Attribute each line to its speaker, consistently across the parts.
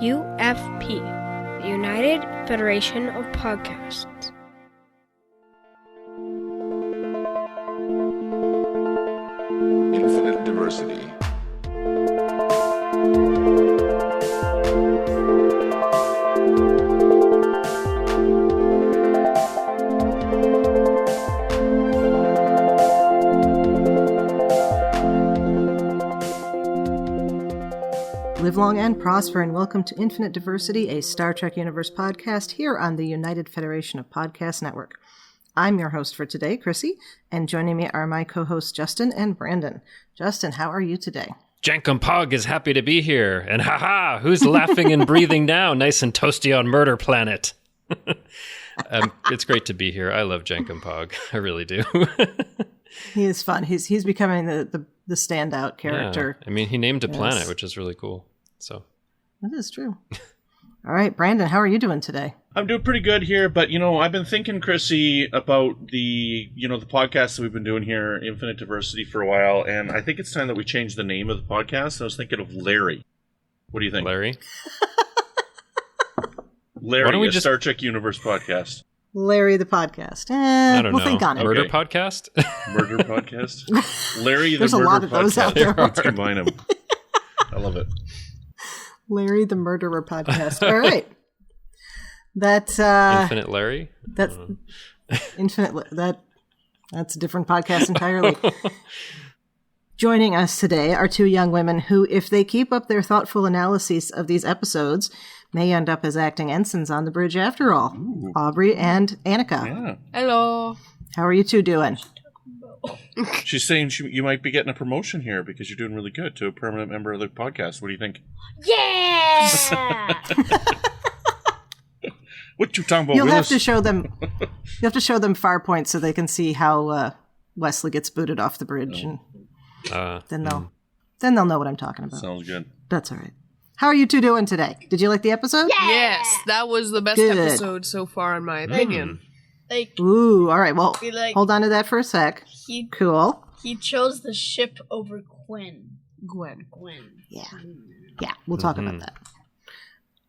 Speaker 1: UFP, the United Federation of Podcasts.
Speaker 2: Infinite diversity.
Speaker 3: Live long and prosper, and welcome to Infinite Diversity, a Star Trek Universe podcast here on the United Federation of Podcast Network. I'm your host for today, Chrissy, and joining me are my co-hosts Justin and Brandon. Justin, how are you today?
Speaker 4: Jankum Pog is happy to be here, and haha, who's laughing and breathing now, nice and toasty on Murder Planet? It's great to be here. I love Jankum Pog. I really do.
Speaker 3: He is fun. He's becoming the standout character.
Speaker 4: Yeah. I mean, he named a planet, which is really cool. So
Speaker 3: that is true. All right, Brandon, how are you doing today?
Speaker 5: I'm doing pretty good here, but, I've been thinking, Chrissy, about the podcast that we've been doing here, Infinite Diversity, for a while, and I think it's time that we change the name of the podcast. I was thinking of Larry. What do you think?
Speaker 4: Larry?
Speaker 5: Larry,
Speaker 4: Why don't we
Speaker 5: Star Trek Universe podcast.
Speaker 3: Larry the podcast.
Speaker 4: I don't know.
Speaker 3: Think on it.
Speaker 4: Murder
Speaker 5: Okay.
Speaker 4: podcast?
Speaker 5: Murder podcast? Larry the
Speaker 3: There's
Speaker 5: Murder
Speaker 3: a lot of those
Speaker 5: podcast.
Speaker 3: out there.
Speaker 5: Let's combine them. I love it.
Speaker 3: Larry the Murderer podcast. All right. That's
Speaker 4: Infinite Larry?
Speaker 3: That's Infinite. That's a different podcast entirely. Joining us today are two young women who, if they keep up their thoughtful analyses of these episodes, may end up as acting ensigns on the bridge after all.
Speaker 5: Ooh.
Speaker 3: Aubrey and Annika.
Speaker 5: Yeah.
Speaker 1: Hello.
Speaker 3: How are you two doing?
Speaker 5: She's saying you might be getting a promotion here because you're doing really good to a permanent member of the podcast. What do you think?
Speaker 1: Yeah!
Speaker 5: What you talking about,
Speaker 3: You'll
Speaker 5: Willis?
Speaker 3: have to show them. You have to show them far points so they can see how Wesley gets booted off the bridge, and then they'll know what I'm talking about.
Speaker 5: Sounds good.
Speaker 3: That's all right. How are you two doing today? Did you like the episode?
Speaker 6: Yes, that was the best
Speaker 3: Good.
Speaker 6: episode so far, in my opinion.
Speaker 3: Ooh, all right. Well,
Speaker 7: We
Speaker 3: hold on to that for a sec.
Speaker 7: He
Speaker 3: Cool.
Speaker 7: he chose the ship over Gwen.
Speaker 6: Gwen.
Speaker 3: Yeah, we'll talk about that.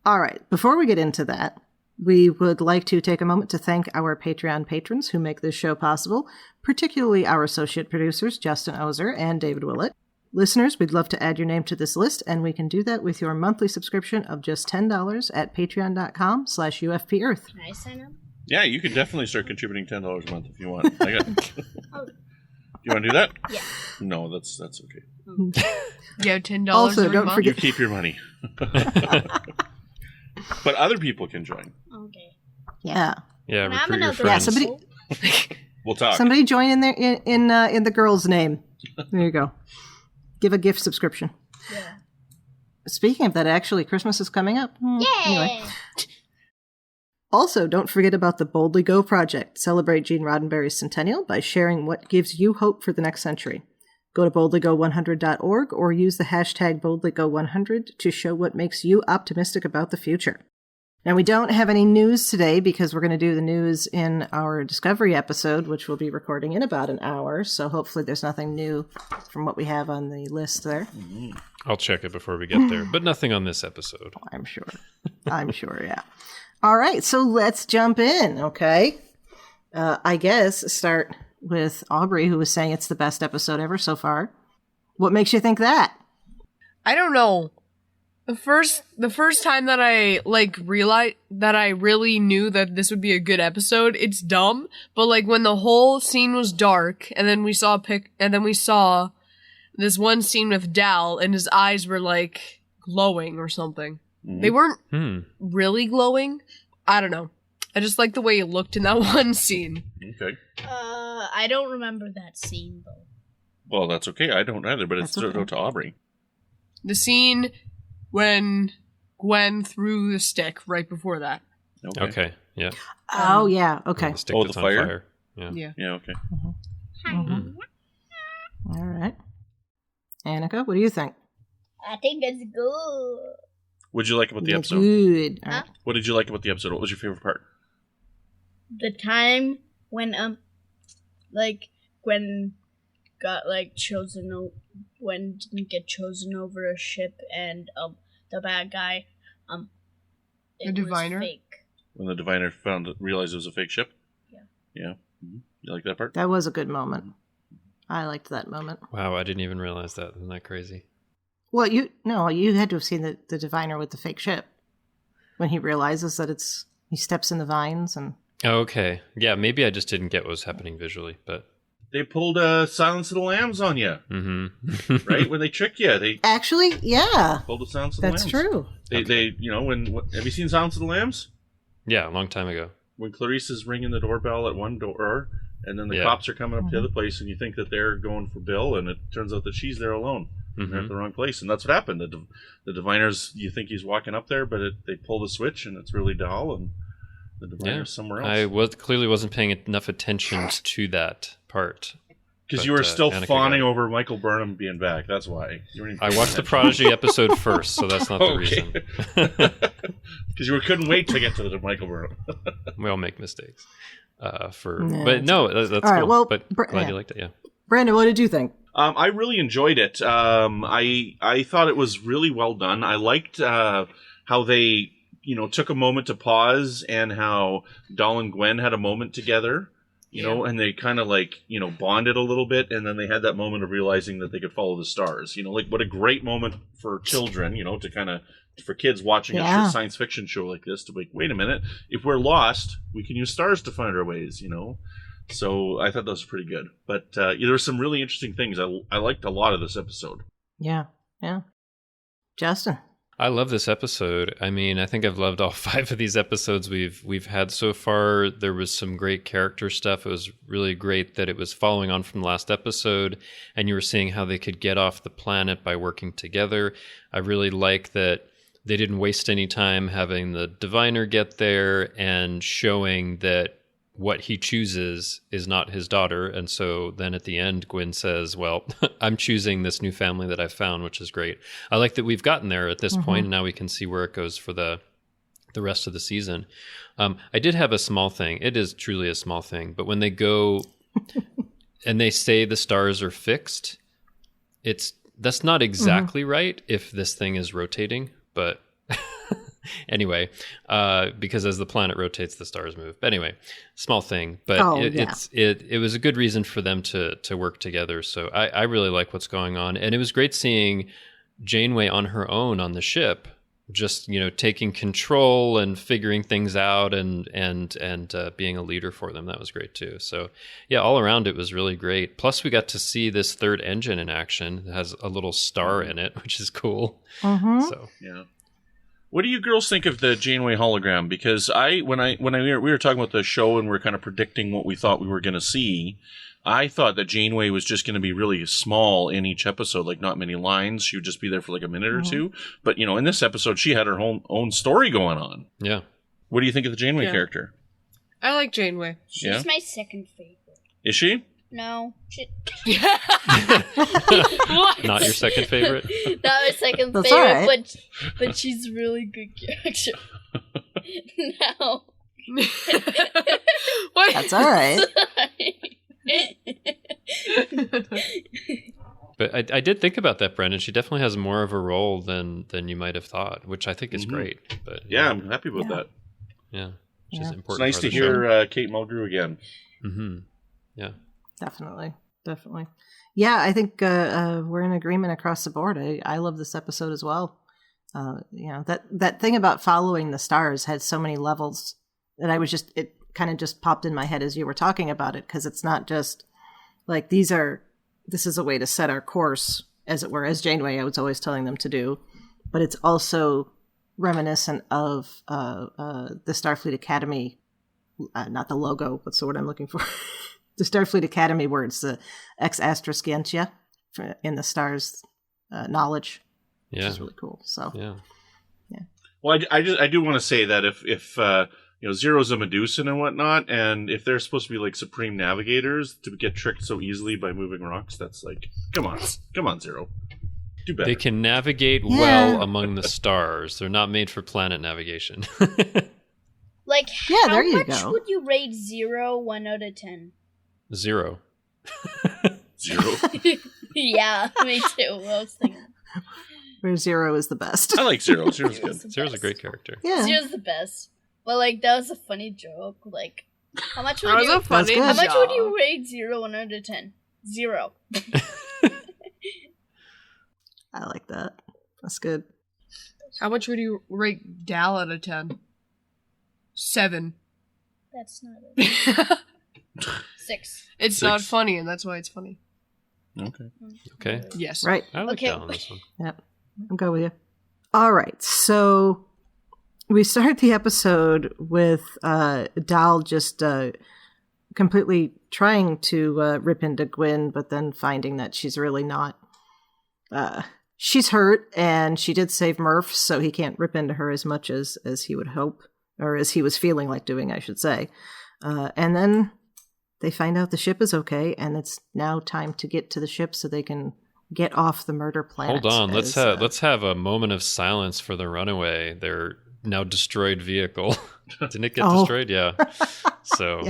Speaker 3: All right. Before we get into that, we would like to take a moment to thank our Patreon patrons who make this show possible, particularly our associate producers, Justin Oser and David Willett. Listeners, we'd love to add your name to this list, and we can do that with your monthly subscription of just $10 at patreon.com/UFPEarth.
Speaker 7: Can I sign up?
Speaker 5: Yeah, you could definitely start contributing $10 a month if you want. You want to do that?
Speaker 7: Yeah.
Speaker 5: No, that's okay.
Speaker 6: Yeah, $10
Speaker 3: Also,
Speaker 6: every
Speaker 3: don't
Speaker 6: month.
Speaker 3: forget-
Speaker 5: You keep your money. But other people can join.
Speaker 7: Okay.
Speaker 3: Yeah.
Speaker 4: Yeah,
Speaker 7: And I'm
Speaker 4: recruit your
Speaker 7: another
Speaker 3: Yeah,
Speaker 4: friends.
Speaker 3: somebody
Speaker 5: We'll talk.
Speaker 3: somebody join in there in the girl's name. There you go. Give a gift subscription.
Speaker 7: Yeah.
Speaker 3: Speaking of that, actually, Christmas is coming up.
Speaker 7: Yay!
Speaker 3: Anyway. Also, don't forget about the Boldly Go project. Celebrate Gene Roddenberry's centennial by sharing what gives you hope for the next century. Go to boldlygo100.org or use the hashtag boldlygo100 to show what makes you optimistic about the future. Now, we don't have any news today because we're going to do the news in our Discovery episode, which we'll be recording in about an hour. So hopefully there's nothing new from what we have on the list there.
Speaker 4: I'll check it before we get there, but nothing on this episode.
Speaker 3: I'm sure. Yeah. All right, so let's jump in, okay? I guess start with Aubrey, who was saying it's the best episode ever so far. What makes you think that?
Speaker 6: I don't know. The first time that I realized that I really knew that this would be a good episode, it's dumb, but when the whole scene was dark and then we saw this one scene with Dal and his eyes were glowing or something.
Speaker 5: Mhm.
Speaker 6: They weren't really glowing. I don't know. I just like the way he looked in that one scene.
Speaker 5: Okay.
Speaker 7: I don't remember that scene though.
Speaker 5: Well, that's okay. I don't either, but it's
Speaker 3: That's okay.
Speaker 5: to Aubrey.
Speaker 6: The scene when Gwen threw the stick right before that.
Speaker 4: Okay, yeah.
Speaker 3: Oh, yeah, okay.
Speaker 4: The stick
Speaker 5: Oh,
Speaker 4: that's
Speaker 5: the
Speaker 4: on
Speaker 5: fire?
Speaker 4: Yeah.
Speaker 6: Yeah.
Speaker 5: Yeah, okay.
Speaker 3: Mhm. All right. Annika, what do you think?
Speaker 7: I think it's good.
Speaker 5: What did you like about the episode?
Speaker 3: Good. All
Speaker 7: Huh?
Speaker 3: right.
Speaker 5: What did you like about the episode? What was your favorite part?
Speaker 7: The time when Gwen got chosen Gwen didn't get chosen over a ship and the bad guy it
Speaker 6: diviner?
Speaker 7: was fake.
Speaker 5: When the diviner realized it was a fake ship?
Speaker 7: Yeah.
Speaker 5: Yeah. You like that part?
Speaker 3: That was a good moment. I liked that moment.
Speaker 4: Wow, I didn't even realize that. Isn't that crazy?
Speaker 3: Well, you had to have seen the diviner with the fake ship when he realizes that he steps in the vines and.
Speaker 4: Oh, okay. Yeah, maybe I just didn't get what was happening visually, but
Speaker 5: They pulled Silence of the Lambs on you, right? When they tricked you, they
Speaker 3: Actually, yeah,
Speaker 5: pulled the Silence of the Lambs.
Speaker 3: that's true.
Speaker 5: They have you seen Silence of the Lambs?
Speaker 4: yeah, a long time ago.
Speaker 5: When Clarice is ringing the doorbell at one door, and then the
Speaker 4: Yeah.
Speaker 5: cops are coming up to the other place, and you think that they're going for Bill, and it turns out that she's there alone.
Speaker 4: Mm-hmm.
Speaker 5: They're at the wrong place, and that's what happened. The diviner's, you think he's walking up there, but they pull the switch, and it's really Dahl, and the diviner's somewhere else.
Speaker 4: I clearly wasn't paying enough attention to that part.
Speaker 5: Because
Speaker 4: But,
Speaker 5: you were still
Speaker 4: Annika
Speaker 5: fawning
Speaker 4: got it.
Speaker 5: over Michael Burnham being back. That's why. You weren't even
Speaker 4: I
Speaker 5: paying
Speaker 4: watched the
Speaker 5: attention.
Speaker 4: Prodigy episode first, so that's not the reason.
Speaker 5: Because you couldn't wait to get to the Michael Burnham.
Speaker 4: We all make mistakes.
Speaker 3: Yeah,
Speaker 4: But no, that's
Speaker 3: all
Speaker 4: cool.
Speaker 3: right, well,
Speaker 4: but glad you liked it. Yeah.
Speaker 3: Brandon, what did you think?
Speaker 5: I really enjoyed it. I thought it was really well done. I liked how they took a moment to pause, and how Dahl and Gwen had a moment together. And they kind of bonded a little bit, and then they had that moment of realizing that they could follow the stars. What a great moment for children, for kids watching a science fiction show like this to be like, wait a minute, if we're lost, we can use stars to find our ways, So I thought that was pretty good. But there were some really interesting things. I liked a lot of this episode.
Speaker 3: Yeah. Justin.
Speaker 4: I love this episode. I mean, I think I've loved all 5 of these episodes we've had so far. There was some great character stuff. It was really great that it was following on from the last episode, and you were seeing how they could get off the planet by working together. I really like that they didn't waste any time having the diviner get there and showing that what he chooses is not his daughter. And so then at the end, Gwen says, well, I'm choosing this new family that I've found, which is great. I like that we've gotten there at this point, and now we can see where it goes for the rest of the season. I did have a small thing. It is truly a small thing. But when they go and they say the stars are fixed, that's not exactly right if this thing is rotating. But anyway, because as the planet rotates, the stars move. But anyway, small thing, but it was a good reason for them to work together. So I really like what's going on, and it was great seeing Janeway on her own on the ship, just taking control and figuring things out, and being a leader for them. That was great too. So yeah, all around it was really great. Plus, we got to see this third engine in action. It has a little star in it, which is cool. So
Speaker 5: yeah. What do you girls think of the Janeway hologram? Because when we were talking about the show and we were kind of predicting what we thought we were going to see, I thought that Janeway was just going to be really small in each episode, like not many lines. She would just be there for like a minute or two. But in this episode, she had her own story going on.
Speaker 4: yeah.
Speaker 5: What do you think of the Janeway character?
Speaker 6: I like Janeway.
Speaker 7: She's my second favorite.
Speaker 5: Is she?
Speaker 7: No.
Speaker 6: What?
Speaker 4: Not your second favorite?
Speaker 7: Not my second
Speaker 3: That's
Speaker 7: favorite,
Speaker 3: all right.
Speaker 7: but she's a really good character. No.
Speaker 6: What?
Speaker 3: That's all right.
Speaker 4: But I did think about that, Brendan. She definitely has more of a role than you might have thought, which I think is great. But
Speaker 5: Yeah, I'm happy about that.
Speaker 4: yeah, she's
Speaker 3: Yeah.
Speaker 4: an
Speaker 5: It's
Speaker 4: important.
Speaker 5: nice
Speaker 4: part
Speaker 5: to
Speaker 4: of the show.
Speaker 5: hear Kate Mulgrew again.
Speaker 4: Yeah.
Speaker 3: Definitely. Yeah, I think we're in agreement across the board. I love this episode as well. That thing about following the stars had so many levels that it kind of just popped in my head as you were talking about it, because it's not just like this is a way to set our course, as it were, as Janeway I was always telling them to do, but it's also reminiscent of the Starfleet Academy, not the logo, what's the word I'm looking for? The Starfleet Academy words, the ex astra scientia in the stars knowledge, which is really cool. So
Speaker 4: Yeah.
Speaker 5: Well, I do want to say that if Zero's a Medusan and whatnot, and if they're supposed to be like supreme navigators to get tricked so easily by moving rocks, that's like, come on, Zero, do better.
Speaker 4: They can navigate well among the stars. They're not made for planet navigation.
Speaker 7: Like,
Speaker 3: Yeah, there you
Speaker 7: how much
Speaker 3: go.
Speaker 7: would you rate 0, 1 out of 10?
Speaker 4: 0.
Speaker 5: Zero.
Speaker 7: Yeah, me too. I was thinking.
Speaker 3: Where Zero is the best.
Speaker 5: I like Zero. Zero's good.
Speaker 4: Zero's a great character.
Speaker 3: Yeah.
Speaker 7: Zero's the best. But like that was a funny joke. Like how much
Speaker 6: That
Speaker 7: would
Speaker 6: was
Speaker 7: you
Speaker 6: a funny
Speaker 3: That's
Speaker 7: how
Speaker 3: good.
Speaker 7: much would
Speaker 6: joke.
Speaker 7: you rate Zero 1 out of 10? 0.
Speaker 3: I like that. That's good.
Speaker 6: How much would you rate Dal out of 10? 7.
Speaker 7: That's not it. 6.
Speaker 6: It's not
Speaker 5: 6.
Speaker 6: funny, and that's why it's funny.
Speaker 5: Okay.
Speaker 4: Okay.
Speaker 6: Yes.
Speaker 3: Right.
Speaker 4: I like
Speaker 7: Okay.
Speaker 4: Dal on this one.
Speaker 3: Yep. I'll go with you. All right. So we start the episode with Dal just completely trying to rip into Gwyn, but then finding that she's really not. She's hurt, and she did save Murph, so he can't rip into her as much as he would hope, or as he was feeling like doing, I should say. And then they find out the ship is okay, and it's now time to get to the ship so they can get off the murder planet.
Speaker 4: Hold on.
Speaker 3: as,
Speaker 4: Let's have a moment of silence for the runaway. Their now destroyed vehicle. Didn't it get destroyed? Yeah. So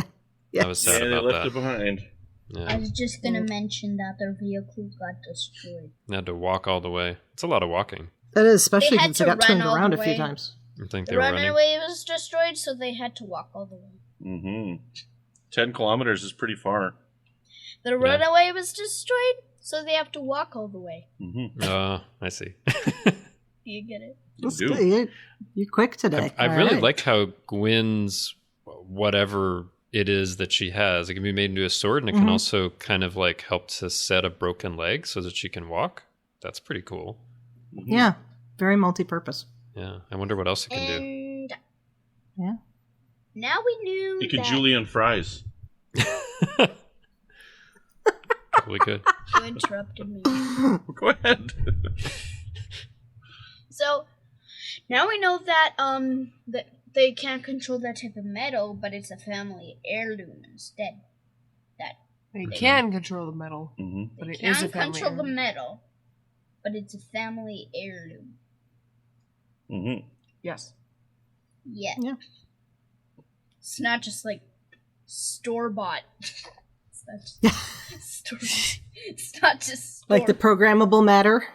Speaker 3: Yeah.
Speaker 4: I was sad
Speaker 5: Yeah, they
Speaker 4: about
Speaker 5: left
Speaker 4: that.
Speaker 5: it behind.
Speaker 7: I
Speaker 4: Yeah.
Speaker 7: was just gonna mention that their vehicle got destroyed.
Speaker 4: They had to walk all the way. It's a lot of walking.
Speaker 3: That is, especially
Speaker 7: They had
Speaker 3: since they
Speaker 7: to
Speaker 3: got turned
Speaker 7: run all
Speaker 3: around
Speaker 7: the
Speaker 3: a few
Speaker 7: way.
Speaker 3: times.
Speaker 4: I think
Speaker 7: The
Speaker 4: they were running.
Speaker 7: runaway was destroyed, so they had to walk all the way.
Speaker 5: Mm-hmm. 10 kilometers is pretty far.
Speaker 7: The runaway was destroyed, so they have to walk all the way.
Speaker 5: Mm-hmm.
Speaker 4: I see.
Speaker 7: Do you get it?
Speaker 3: That's
Speaker 5: do.
Speaker 3: good. You're quick today.
Speaker 4: I
Speaker 3: All
Speaker 4: really
Speaker 3: right.
Speaker 4: like how Gwyn's whatever it is that she has, it can be made into a sword, and it can
Speaker 3: Mhm.
Speaker 4: also kind of like help to set a broken leg so that she can walk. That's pretty cool.
Speaker 5: Mm-hmm.
Speaker 3: Yeah, very multi-purpose.
Speaker 4: Yeah, I wonder what else it can do.
Speaker 7: And
Speaker 3: Yeah.
Speaker 7: now we knew
Speaker 5: You can
Speaker 7: that
Speaker 5: julienne fries.
Speaker 4: Probably good.
Speaker 7: you interrupted me.
Speaker 5: Go ahead.
Speaker 7: So now we know that that they can't control that type of metal, but it's a family heirloom instead.
Speaker 6: They can control the metal,
Speaker 5: Mm-hmm.
Speaker 6: but
Speaker 7: They
Speaker 6: it is a
Speaker 7: can't
Speaker 6: family
Speaker 7: control the
Speaker 6: heirloom.
Speaker 7: metal, but it's a family heirloom.
Speaker 5: Mm-hmm.
Speaker 6: Yes.
Speaker 7: Yeah.
Speaker 3: Yeah.
Speaker 7: It's not just like store bought. It's not just it's not just store.
Speaker 3: Like the programmable matter.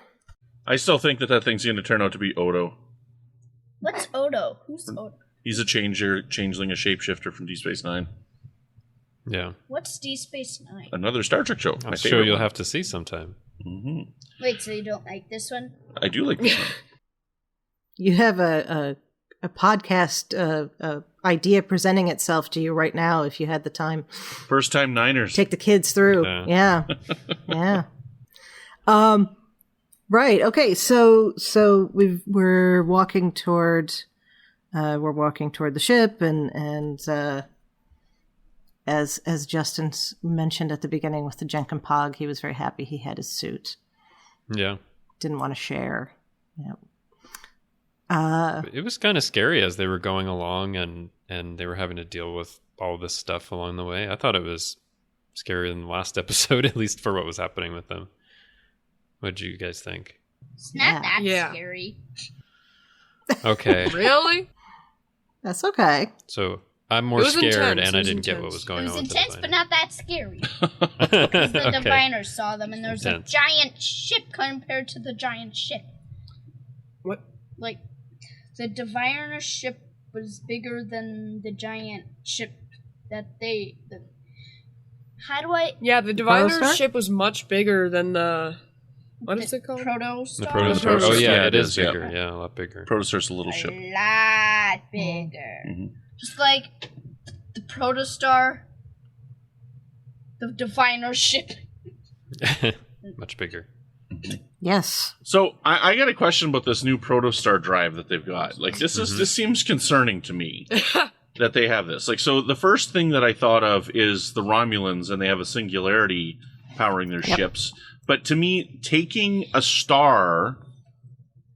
Speaker 5: I still think that thing's going to turn out to be Odo.
Speaker 7: What's Odo? Who's Odo?
Speaker 5: He's a changeling, a shapeshifter from Deep Space Nine.
Speaker 4: Yeah.
Speaker 7: What's D Space Nine?
Speaker 5: Another Star Trek show.
Speaker 4: I'm sure you'll have to see sometime.
Speaker 5: Mm-hmm.
Speaker 7: Wait, so you don't like this one?
Speaker 5: I do like this one.
Speaker 3: You have a podcast idea presenting itself to you right now if you had the time.
Speaker 5: First time Niners.
Speaker 3: Take the kids through.
Speaker 4: Yeah.
Speaker 3: Yeah. Yeah. Right. Okay. So we're walking toward the ship, and as Justin mentioned at the beginning with the Jenkin Pog, he was very happy he had his suit.
Speaker 4: Yeah.
Speaker 3: Didn't want to share. Yeah.
Speaker 4: It was kind of scary as they were going along and they were having to deal with all this stuff along the way. I thought it was scarier than the last episode, at least for what was happening with them. What did you guys think?
Speaker 7: It's not that
Speaker 6: Yeah.
Speaker 7: scary.
Speaker 4: Okay.
Speaker 6: Really?
Speaker 3: That's okay.
Speaker 4: So I'm more
Speaker 6: It was
Speaker 4: scared
Speaker 6: intense.
Speaker 4: and
Speaker 6: It
Speaker 4: I
Speaker 6: was
Speaker 4: didn't get what
Speaker 6: intense.
Speaker 4: was
Speaker 7: It
Speaker 4: going
Speaker 7: was
Speaker 4: on with
Speaker 7: intense,
Speaker 4: the
Speaker 7: but not that scary.
Speaker 4: diviner.
Speaker 7: Because the
Speaker 4: Okay.
Speaker 7: diviners saw them, and there's
Speaker 4: Intense.
Speaker 7: a giant ship compared to the giant ship.
Speaker 6: What?
Speaker 7: Like, the diviner ship was bigger than the giant ship that they. How do I.
Speaker 6: Yeah, the Diviner's
Speaker 3: Protostar?
Speaker 6: ship was much bigger than the. What is it called?
Speaker 7: Protostar?
Speaker 4: The Protostar. Oh,
Speaker 5: Protostar.
Speaker 4: yeah,
Speaker 5: Yeah,
Speaker 4: it is
Speaker 5: yeah.
Speaker 4: bigger. Yeah, a lot bigger.
Speaker 5: Protostar's a little ship.
Speaker 7: A lot bigger.
Speaker 5: Mhm.
Speaker 7: Just like the Protostar, the diviner ship.
Speaker 4: Much bigger.
Speaker 3: Yes.
Speaker 5: So I got a question about this new Protostar drive that they've got. Like this seems concerning to me that they have this. Like so the first thing that I thought of is the Romulans, and they have a singularity powering their ships. But to me, taking a star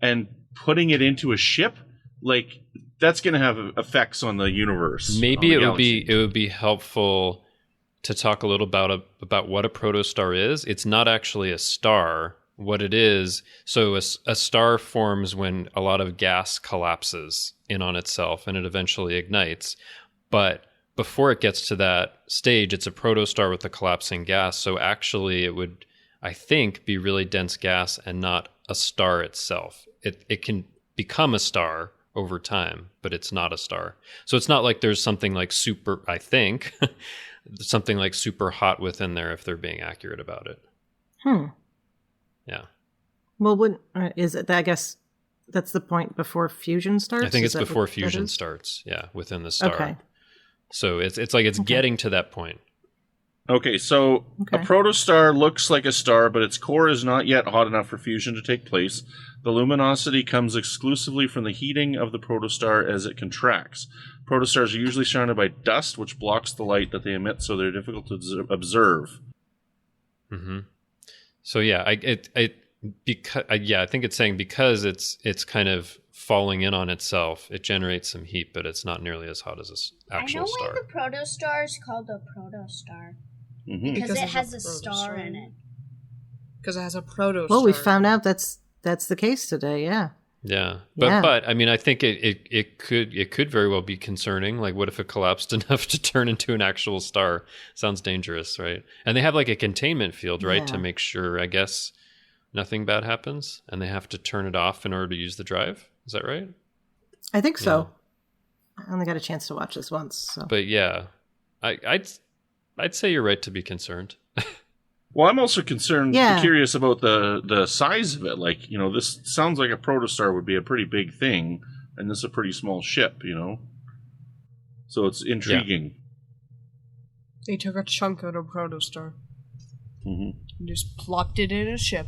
Speaker 5: and putting it into a ship, like that's going to have effects on the universe.
Speaker 4: Maybe
Speaker 5: on the
Speaker 4: it would be helpful to talk a little about what a protostar is. It's not actually a star. What it is, so a star forms when a lot of gas collapses in on itself and it eventually ignites. But before it gets to that stage, it's a protostar with the collapsing gas. So actually it would I think, be really dense gas and not a star itself. It can become a star over time, but it's not a star. So it's not like there's something like super, I think, something like super hot within there if they're being accurate about it. Yeah.
Speaker 3: Well, is it? I guess that's the point before fusion starts.
Speaker 4: I think it's before fusion starts. Yeah, within the star.
Speaker 3: Okay.
Speaker 4: So it's like it's getting to that point.
Speaker 5: Okay, so a protostar looks like a star, but its core is not yet hot enough for fusion to take place. The luminosity comes exclusively from the heating of the protostar as it contracts. Protostars are usually surrounded by dust, which blocks the light that they emit, so they're difficult to observe.
Speaker 4: Mm-hmm. So yeah, I think it's saying because it's kind of falling in on itself, it generates some heat, but it's not nearly as hot as this actual star.
Speaker 7: I know why the protostar is called a protostar.
Speaker 5: Mm-hmm.
Speaker 7: Because it has a star in it.
Speaker 6: Because it has a protostar.
Speaker 3: Well, we found out that's the case today. Yeah.
Speaker 4: Yeah, but I mean, I think it could very well be concerning. Like, what if it collapsed enough to turn into an actual star? Sounds dangerous, right? And they have like a containment field, right, to make sure, I guess, nothing bad happens, and they have to turn it off in order to use the drive. Is that right?
Speaker 3: I think so. Yeah. I only got a chance to watch this once. So.
Speaker 4: But yeah, I'd say you're right to be concerned.
Speaker 5: Well, I'm also curious about the size of it. Like, this sounds like a protostar would be a pretty big thing, and this is a pretty small ship, So it's intriguing.
Speaker 6: Yeah. They took a chunk out of protostar.
Speaker 5: Mm-hmm.
Speaker 6: And just plopped it in a ship.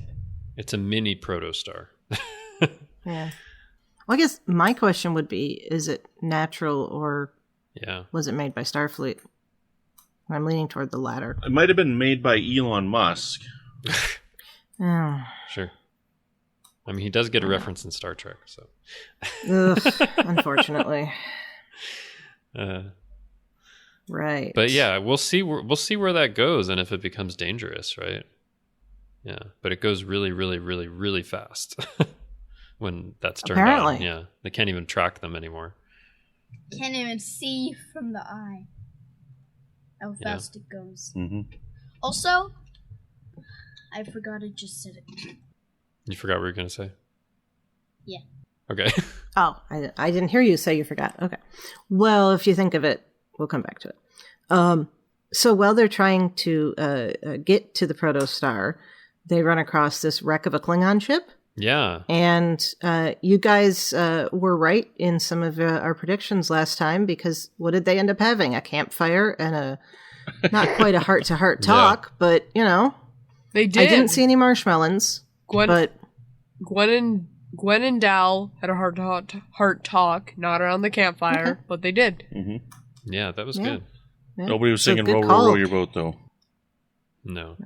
Speaker 4: It's a mini protostar.
Speaker 3: Yeah. Well, I guess my question would be, is it natural or was it made by Starfleet? I'm leaning toward the latter.
Speaker 5: It might have been made by Elon Musk.
Speaker 4: Sure. I mean, he does get a reference in Star Trek, so.
Speaker 3: Unfortunately. Right.
Speaker 4: But yeah, we'll see where that goes, and if it becomes dangerous, right? Yeah, but it goes really, really, really, really fast when that's turned on. Yeah, they can't even track them anymore.
Speaker 7: Can't even see from the eye how fast it goes.
Speaker 5: Mm-hmm.
Speaker 7: Also, I forgot I just said it.
Speaker 3: You
Speaker 4: forgot what you were going to say?
Speaker 7: Yeah.
Speaker 4: Okay.
Speaker 3: Oh, I didn't hear you say you forgot. Okay. Well, if you think of it, we'll come back to it. So while they're trying to get to the protostar, they run across this wreck of a Klingon ship.
Speaker 4: Yeah.
Speaker 3: And you guys were right in some of our predictions last time, because what did they end up having? A campfire and a not quite a heart-to-heart talk, but,
Speaker 6: They did.
Speaker 3: I didn't see any marshmallows, but
Speaker 6: Gwen and Dal had a heart talk, not around the campfire, but they did.
Speaker 5: Mm-hmm.
Speaker 4: Yeah, that was good.
Speaker 3: Yeah.
Speaker 5: Nobody was singing "Row, Row, Row Your Boat," though.
Speaker 4: No.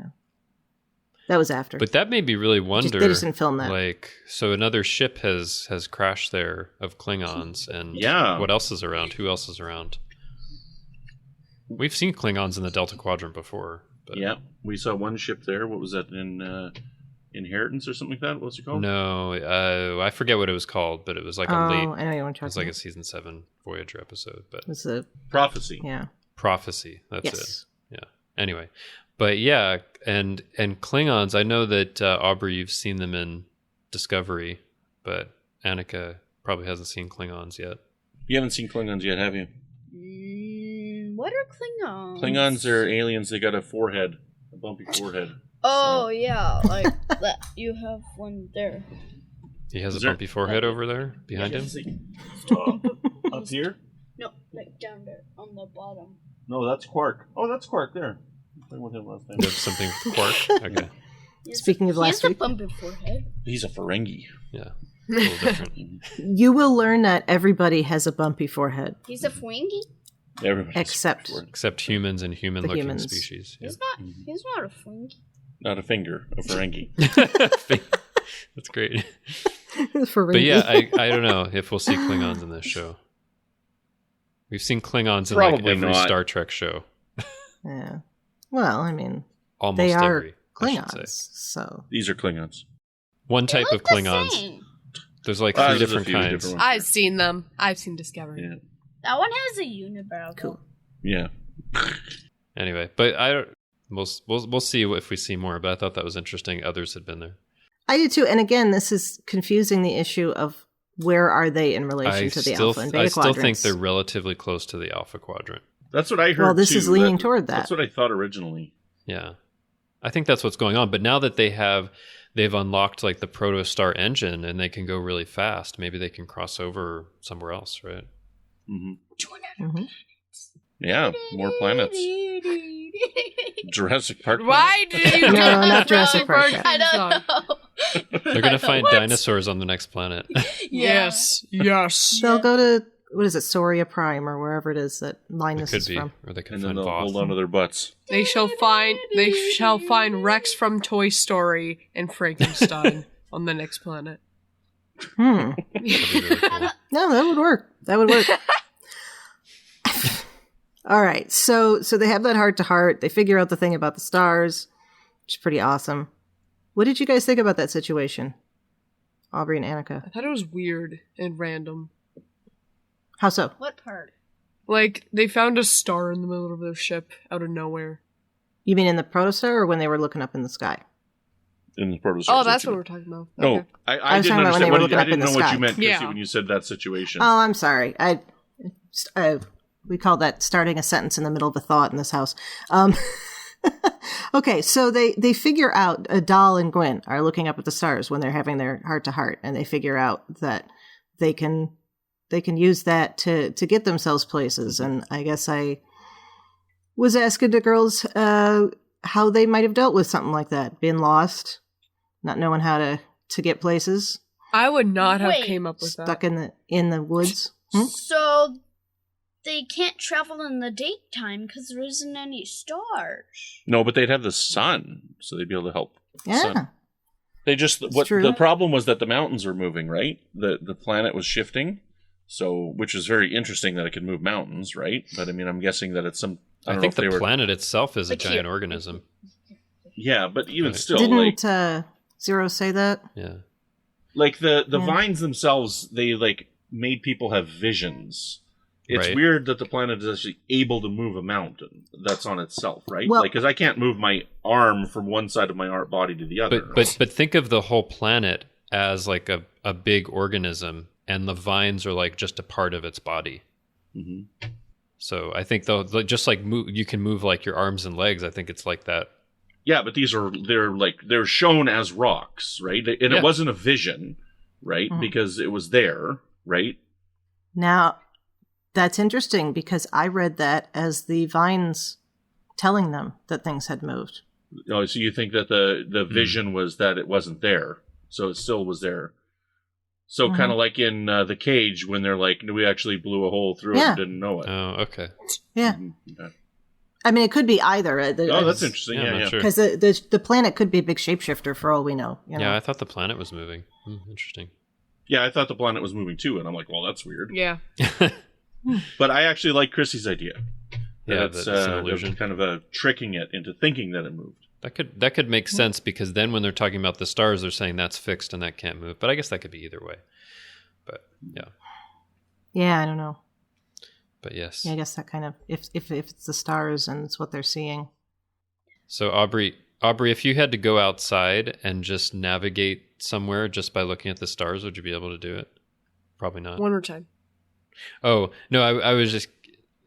Speaker 3: That was after.
Speaker 4: But that made me really wonder.
Speaker 3: They just didn't film that.
Speaker 4: Like, so another ship has crashed there of Klingons, and what else is around? Who else is around? We've seen Klingons in the Delta Quadrant before. But
Speaker 5: yeah, we saw one ship there. What was that, in Inheritance or something like that? What's it called?
Speaker 4: No, I forget what it was called, but it was like a late.
Speaker 3: I know you want to talk.
Speaker 4: It was like a season 7 Voyager episode, but
Speaker 3: it was a
Speaker 5: Prophecy.
Speaker 3: Yeah,
Speaker 4: Prophecy. That's it. Yeah. Anyway, but yeah, and Klingons. I know that Aubrey, you've seen them in Discovery, but Annika probably hasn't seen Klingons yet.
Speaker 5: You haven't seen Klingons yet, have you?
Speaker 7: What are Klingons?
Speaker 5: Klingons are aliens. They got a bumpy forehead.
Speaker 7: Oh, yeah, like that. You have one there.
Speaker 4: He has a bumpy forehead over there behind him?
Speaker 5: Stop. Up here?
Speaker 7: No, like down there on the bottom.
Speaker 5: No, that's Quark. Oh, that's Quark there. I played with him last time.
Speaker 4: There's something with Quark? Okay.
Speaker 3: Speaking of last week.
Speaker 7: He has a bumpy forehead.
Speaker 5: He's a Ferengi.
Speaker 4: Yeah. A little different.
Speaker 3: You will learn that everybody has a bumpy forehead.
Speaker 7: He's a Ferengi?
Speaker 5: Everybody
Speaker 4: except humans and human-looking species. Yeah.
Speaker 7: He's not a Ferengi.
Speaker 5: Not a finger, a Ferengi.
Speaker 4: That's great.
Speaker 3: Ferengi.
Speaker 4: But yeah, I don't know if we'll see Klingons in this show. We've seen Klingons in like every Star Trek show.
Speaker 3: Yeah. Well, I mean,
Speaker 4: almost
Speaker 3: they are
Speaker 4: every,
Speaker 3: Klingons. So
Speaker 5: these are Klingons.
Speaker 4: One type of Klingons. There's like 3 different kinds.
Speaker 6: I've seen them. I've seen Discovery.
Speaker 7: Yeah. That one has a unibrow.
Speaker 3: Cool.
Speaker 5: Yeah.
Speaker 4: Anyway, but We'll see if we see more, but I thought that was interesting. Others had been there.
Speaker 3: I do too. And again, this is confusing the issue of where are they in relation to the Alpha and Beta
Speaker 4: I still
Speaker 3: quadrants.
Speaker 4: think they're relatively close to the Alpha quadrant.
Speaker 5: That's what I heard.
Speaker 3: Well, this
Speaker 5: too.
Speaker 3: is leaning toward that.
Speaker 5: That's what I thought originally.
Speaker 4: Yeah, I think that's what's going on. But now that they've unlocked like the Protostar engine and they can go really fast, maybe they can cross over somewhere else, right?
Speaker 3: Mm-hmm.
Speaker 5: Yeah, more planets. Jurassic Park.
Speaker 6: Why did you
Speaker 3: No,
Speaker 6: do
Speaker 3: not Jurassic Park.
Speaker 7: I don't know.
Speaker 4: They're going to find dinosaurs on the next planet.
Speaker 6: Yes.
Speaker 3: They'll go to, what is it, Soria Prime or wherever it is that
Speaker 4: It
Speaker 3: Linus
Speaker 4: could
Speaker 3: is
Speaker 4: be,
Speaker 3: from.
Speaker 4: or they could
Speaker 5: And then
Speaker 4: find
Speaker 5: they'll
Speaker 4: Voth.
Speaker 5: hold on to their butts.
Speaker 6: They shall find Rex from Toy Story and Frankenstein on the next planet.
Speaker 4: That'd be really cool.
Speaker 3: No, that would work. That would work. All right. So they have that heart-to-heart. They figure out the thing about the stars, which is pretty awesome. What did you guys think about that situation? Aubrey and Annika.
Speaker 6: I thought it was weird and random.
Speaker 3: How so?
Speaker 7: What part?
Speaker 6: Like, they found a star in the middle of their ship out of nowhere.
Speaker 3: You mean in the Protostar or when they were looking up in the sky?
Speaker 5: In the Protostar.
Speaker 6: Oh, that's what we're talking about.
Speaker 5: No,
Speaker 6: Okay.
Speaker 5: I
Speaker 3: was
Speaker 5: didn't
Speaker 3: talking about when they
Speaker 5: understand
Speaker 3: were
Speaker 5: what
Speaker 3: looking
Speaker 5: I
Speaker 3: up in
Speaker 5: didn't
Speaker 3: the
Speaker 5: know what
Speaker 3: sky.
Speaker 5: you meant, Chrissy,
Speaker 6: Yeah.
Speaker 5: when you said that situation.
Speaker 3: Oh, I'm sorry. We call that starting a sentence in the middle of a thought in this house. Okay, so they figure out, Dahl and Gwyn are looking up at the stars when they're having their heart-to-heart, and they figure out that they can use that to get themselves places. And I guess I was asking the girls how they might have dealt with something like that, being lost, not knowing how to get places,
Speaker 6: I would not have
Speaker 7: Wait.
Speaker 6: came up with
Speaker 3: stuck
Speaker 6: that.
Speaker 3: in the woods.
Speaker 7: So they can't travel in the daytime because there isn't any stars.
Speaker 5: No, but they'd have the sun, so they'd be able to help. the
Speaker 3: Yeah.
Speaker 5: sun. They just
Speaker 3: true.
Speaker 5: the problem was that the mountains were moving, right? The planet was shifting, so which is very interesting that it could move mountains, right? But I mean, I'm guessing that it's some. I
Speaker 4: I
Speaker 5: don't
Speaker 4: think
Speaker 5: know if
Speaker 4: the
Speaker 5: they were.
Speaker 4: planet itself is a
Speaker 7: But
Speaker 4: giant
Speaker 7: here-
Speaker 4: organism.
Speaker 5: Yeah, but even
Speaker 4: Right.
Speaker 5: still, like
Speaker 3: Didn't Zero say that?
Speaker 4: Yeah.
Speaker 5: the
Speaker 3: Yeah.
Speaker 5: vines themselves, they like made people have visions. It's
Speaker 4: Right.
Speaker 5: weird that the planet is actually able to move a mountain. That's on itself, right?
Speaker 3: Well-
Speaker 5: Like, because I can't move my arm from one side of my body to the other.
Speaker 4: But think of the whole planet as like a big organism, and the vines are like just a part of its body.
Speaker 5: Mhm.
Speaker 4: So I think though, just like you can move like your arms and legs. I think it's like that.
Speaker 5: Yeah, but they're shown as rocks, right? And
Speaker 4: Yeah.
Speaker 5: it wasn't a vision, right?
Speaker 3: Mhm.
Speaker 5: Because it was there, right?
Speaker 3: Now, that's interesting because I read that as the vines telling them that things had moved.
Speaker 5: Oh, so you think that the vision was that it wasn't there, so it still was there. So
Speaker 3: Mhm.
Speaker 5: kind of like in The Cage when they're like, we actually blew a hole through it
Speaker 3: Yeah.
Speaker 5: and didn't know it.
Speaker 4: Oh, okay.
Speaker 3: Yeah.
Speaker 5: Mhm. Okay.
Speaker 3: I mean, it could be either.
Speaker 5: Oh, that's interesting.
Speaker 4: I'm
Speaker 5: Yeah,
Speaker 4: not
Speaker 5: yeah.
Speaker 4: sure.
Speaker 3: Because the planet could be a big shapeshifter for all we know. You know?
Speaker 4: Yeah, I thought the planet was moving. Interesting.
Speaker 5: Yeah, I thought the planet was moving too, and I'm like, well, that's weird.
Speaker 6: Yeah.
Speaker 5: But I actually like Chrissy's idea.
Speaker 4: Yeah,
Speaker 5: That
Speaker 4: that it's an illusion.
Speaker 5: kind of a tricking it into thinking that it moved.
Speaker 4: That could make sense because then when they're talking about the stars, they're saying that's fixed and that can't move. But I guess that could be either way. But yeah.
Speaker 3: Yeah, I don't know.
Speaker 4: But yes.
Speaker 3: Yeah, I guess that kind of if it's the stars and it's what they're seeing.
Speaker 4: So Aubrey, if you had to go outside and just navigate somewhere just by looking at the stars, would you be able to do it? Probably not.
Speaker 6: One more time.
Speaker 4: Oh, no, I was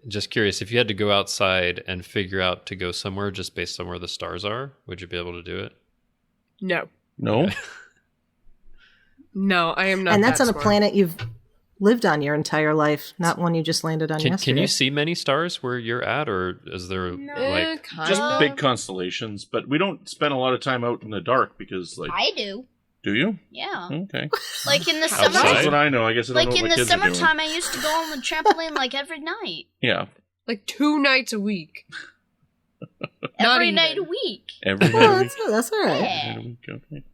Speaker 4: just curious. If you had to go outside and figure out to go somewhere just based on where the stars are, would you be able to do it?
Speaker 6: No.
Speaker 5: No?
Speaker 6: No, I am not.
Speaker 3: And that's
Speaker 6: that
Speaker 3: on a
Speaker 6: smart.
Speaker 3: planet you've lived on your entire life, not one you just landed on
Speaker 4: Can
Speaker 3: yesterday.
Speaker 4: you see many stars where you're at, or is there like
Speaker 6: kind
Speaker 5: Just
Speaker 6: of.
Speaker 5: big constellations, but we don't spend a lot of time out in the dark because, like,
Speaker 7: I do.
Speaker 5: do you?
Speaker 7: Yeah.
Speaker 5: Okay.
Speaker 7: Like in the
Speaker 4: Outside?
Speaker 7: summer.
Speaker 5: That's what I know. I guess I don't
Speaker 7: Like
Speaker 5: know what
Speaker 7: in
Speaker 5: my
Speaker 7: the
Speaker 5: kids are doing.
Speaker 7: summertime, I used to go on the trampoline like every night.
Speaker 5: Yeah,
Speaker 6: Like 2 nights a week. Not
Speaker 7: Every
Speaker 6: even.
Speaker 7: night a week.
Speaker 5: every
Speaker 3: Oh,
Speaker 5: night a week.
Speaker 3: that's all right.
Speaker 7: Yeah.
Speaker 5: Night a week, okay.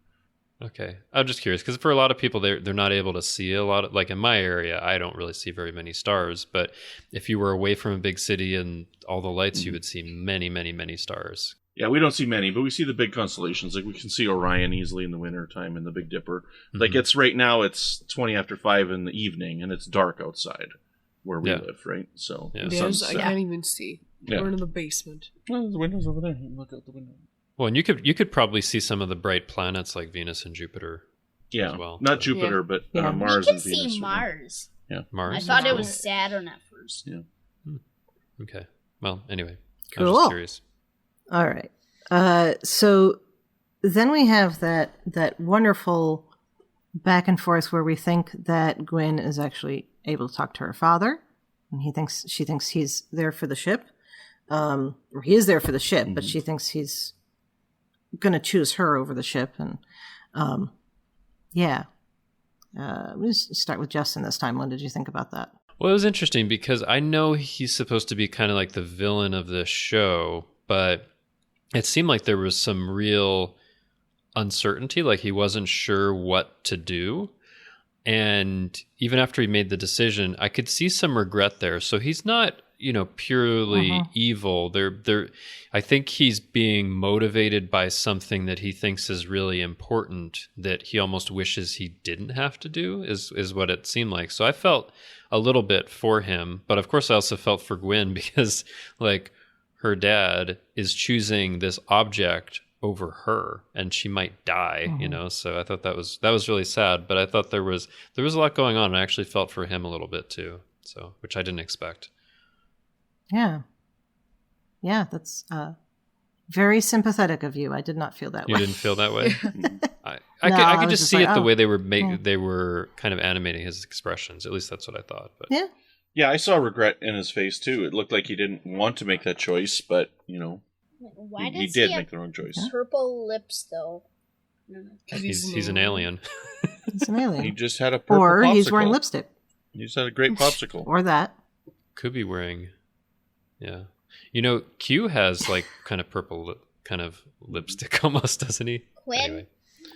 Speaker 4: Okay, I'm just curious because for a lot of people, they're not able to see a lot. Like in my area, I don't really see very many stars. But if you were away from a big city and all the lights, you would see many, many, many stars.
Speaker 5: Yeah, we don't see many, but we see the big constellations. Like we can see Orion easily in the winter time and the Big Dipper. Like
Speaker 4: Mhm.
Speaker 5: it's right now, it's 20 after 5 in the evening and it's dark outside. where we
Speaker 4: Yeah.
Speaker 5: live, right? So
Speaker 4: Yeah.
Speaker 5: the
Speaker 6: There's,
Speaker 5: sun's
Speaker 6: I
Speaker 5: set.
Speaker 6: can't even see.
Speaker 5: Yeah.
Speaker 6: We're in the basement.
Speaker 5: Well, the window's over there. You can look out the window.
Speaker 4: Well, and you could probably see some of the bright planets like Venus and Jupiter.
Speaker 5: Yeah,
Speaker 4: As well,
Speaker 5: not
Speaker 4: but-
Speaker 5: Jupiter, but
Speaker 3: Yeah.
Speaker 5: Mars
Speaker 7: We can
Speaker 5: and Venus.
Speaker 7: see
Speaker 5: are-
Speaker 7: Mars.
Speaker 4: Mars.
Speaker 7: I thought it
Speaker 4: Cool.
Speaker 7: was Saturn at first.
Speaker 5: Yeah.
Speaker 4: Okay. Well, anyway, I
Speaker 3: Cool.
Speaker 4: was just curious.
Speaker 3: All right. So then we have that wonderful back and forth where we think that Gwen is actually able to talk to her father, and she thinks he's there for the ship, or he is there for the ship, but she thinks he's going to choose her over the ship, and yeah. We'll just start with Justin this time. What did you think about that?
Speaker 4: Well, it was interesting because I know he's supposed to be kind of like the villain of this show, but it seemed like there was some real uncertainty, like he wasn't sure what to do. And even after he made the decision, I could see some regret there. So he's not, purely evil. I think he's being motivated by something that he thinks is really important that he almost wishes he didn't have to do, is what it seemed like. So I felt a little bit for him, but of course I also felt for Gwen because like her dad is choosing this object over her and she might die, so I thought that was really sad, but I thought there was a lot going on, and I actually felt for him a little bit too, so which I didn't expect.
Speaker 3: Yeah, that's very sympathetic of you. I did not feel that
Speaker 4: You
Speaker 3: way.
Speaker 4: didn't feel that way? I
Speaker 3: No,
Speaker 4: could
Speaker 3: was
Speaker 4: just
Speaker 3: just
Speaker 4: see
Speaker 3: like,
Speaker 4: it the
Speaker 3: oh,
Speaker 4: way they were
Speaker 3: yeah.
Speaker 4: they were kind of animating his expressions. At least that's what I thought. But
Speaker 3: Yeah.
Speaker 5: Yeah, I saw regret in his face too. It looked like he didn't want to make that choice, but
Speaker 7: Why
Speaker 5: he
Speaker 7: does
Speaker 5: did
Speaker 7: he
Speaker 5: make
Speaker 7: have
Speaker 5: the wrong choice.
Speaker 7: purple lips, though? No.
Speaker 4: he's an alien.
Speaker 3: He's an alien.
Speaker 5: He just had a purple
Speaker 3: Or
Speaker 5: popsicle.
Speaker 3: he's wearing lipstick.
Speaker 5: He just had a great popsicle.
Speaker 3: Or that.
Speaker 4: Could be wearing, yeah. Q has like kind of purple kind of lipstick almost, doesn't he?
Speaker 7: Quinn?
Speaker 4: Anyway,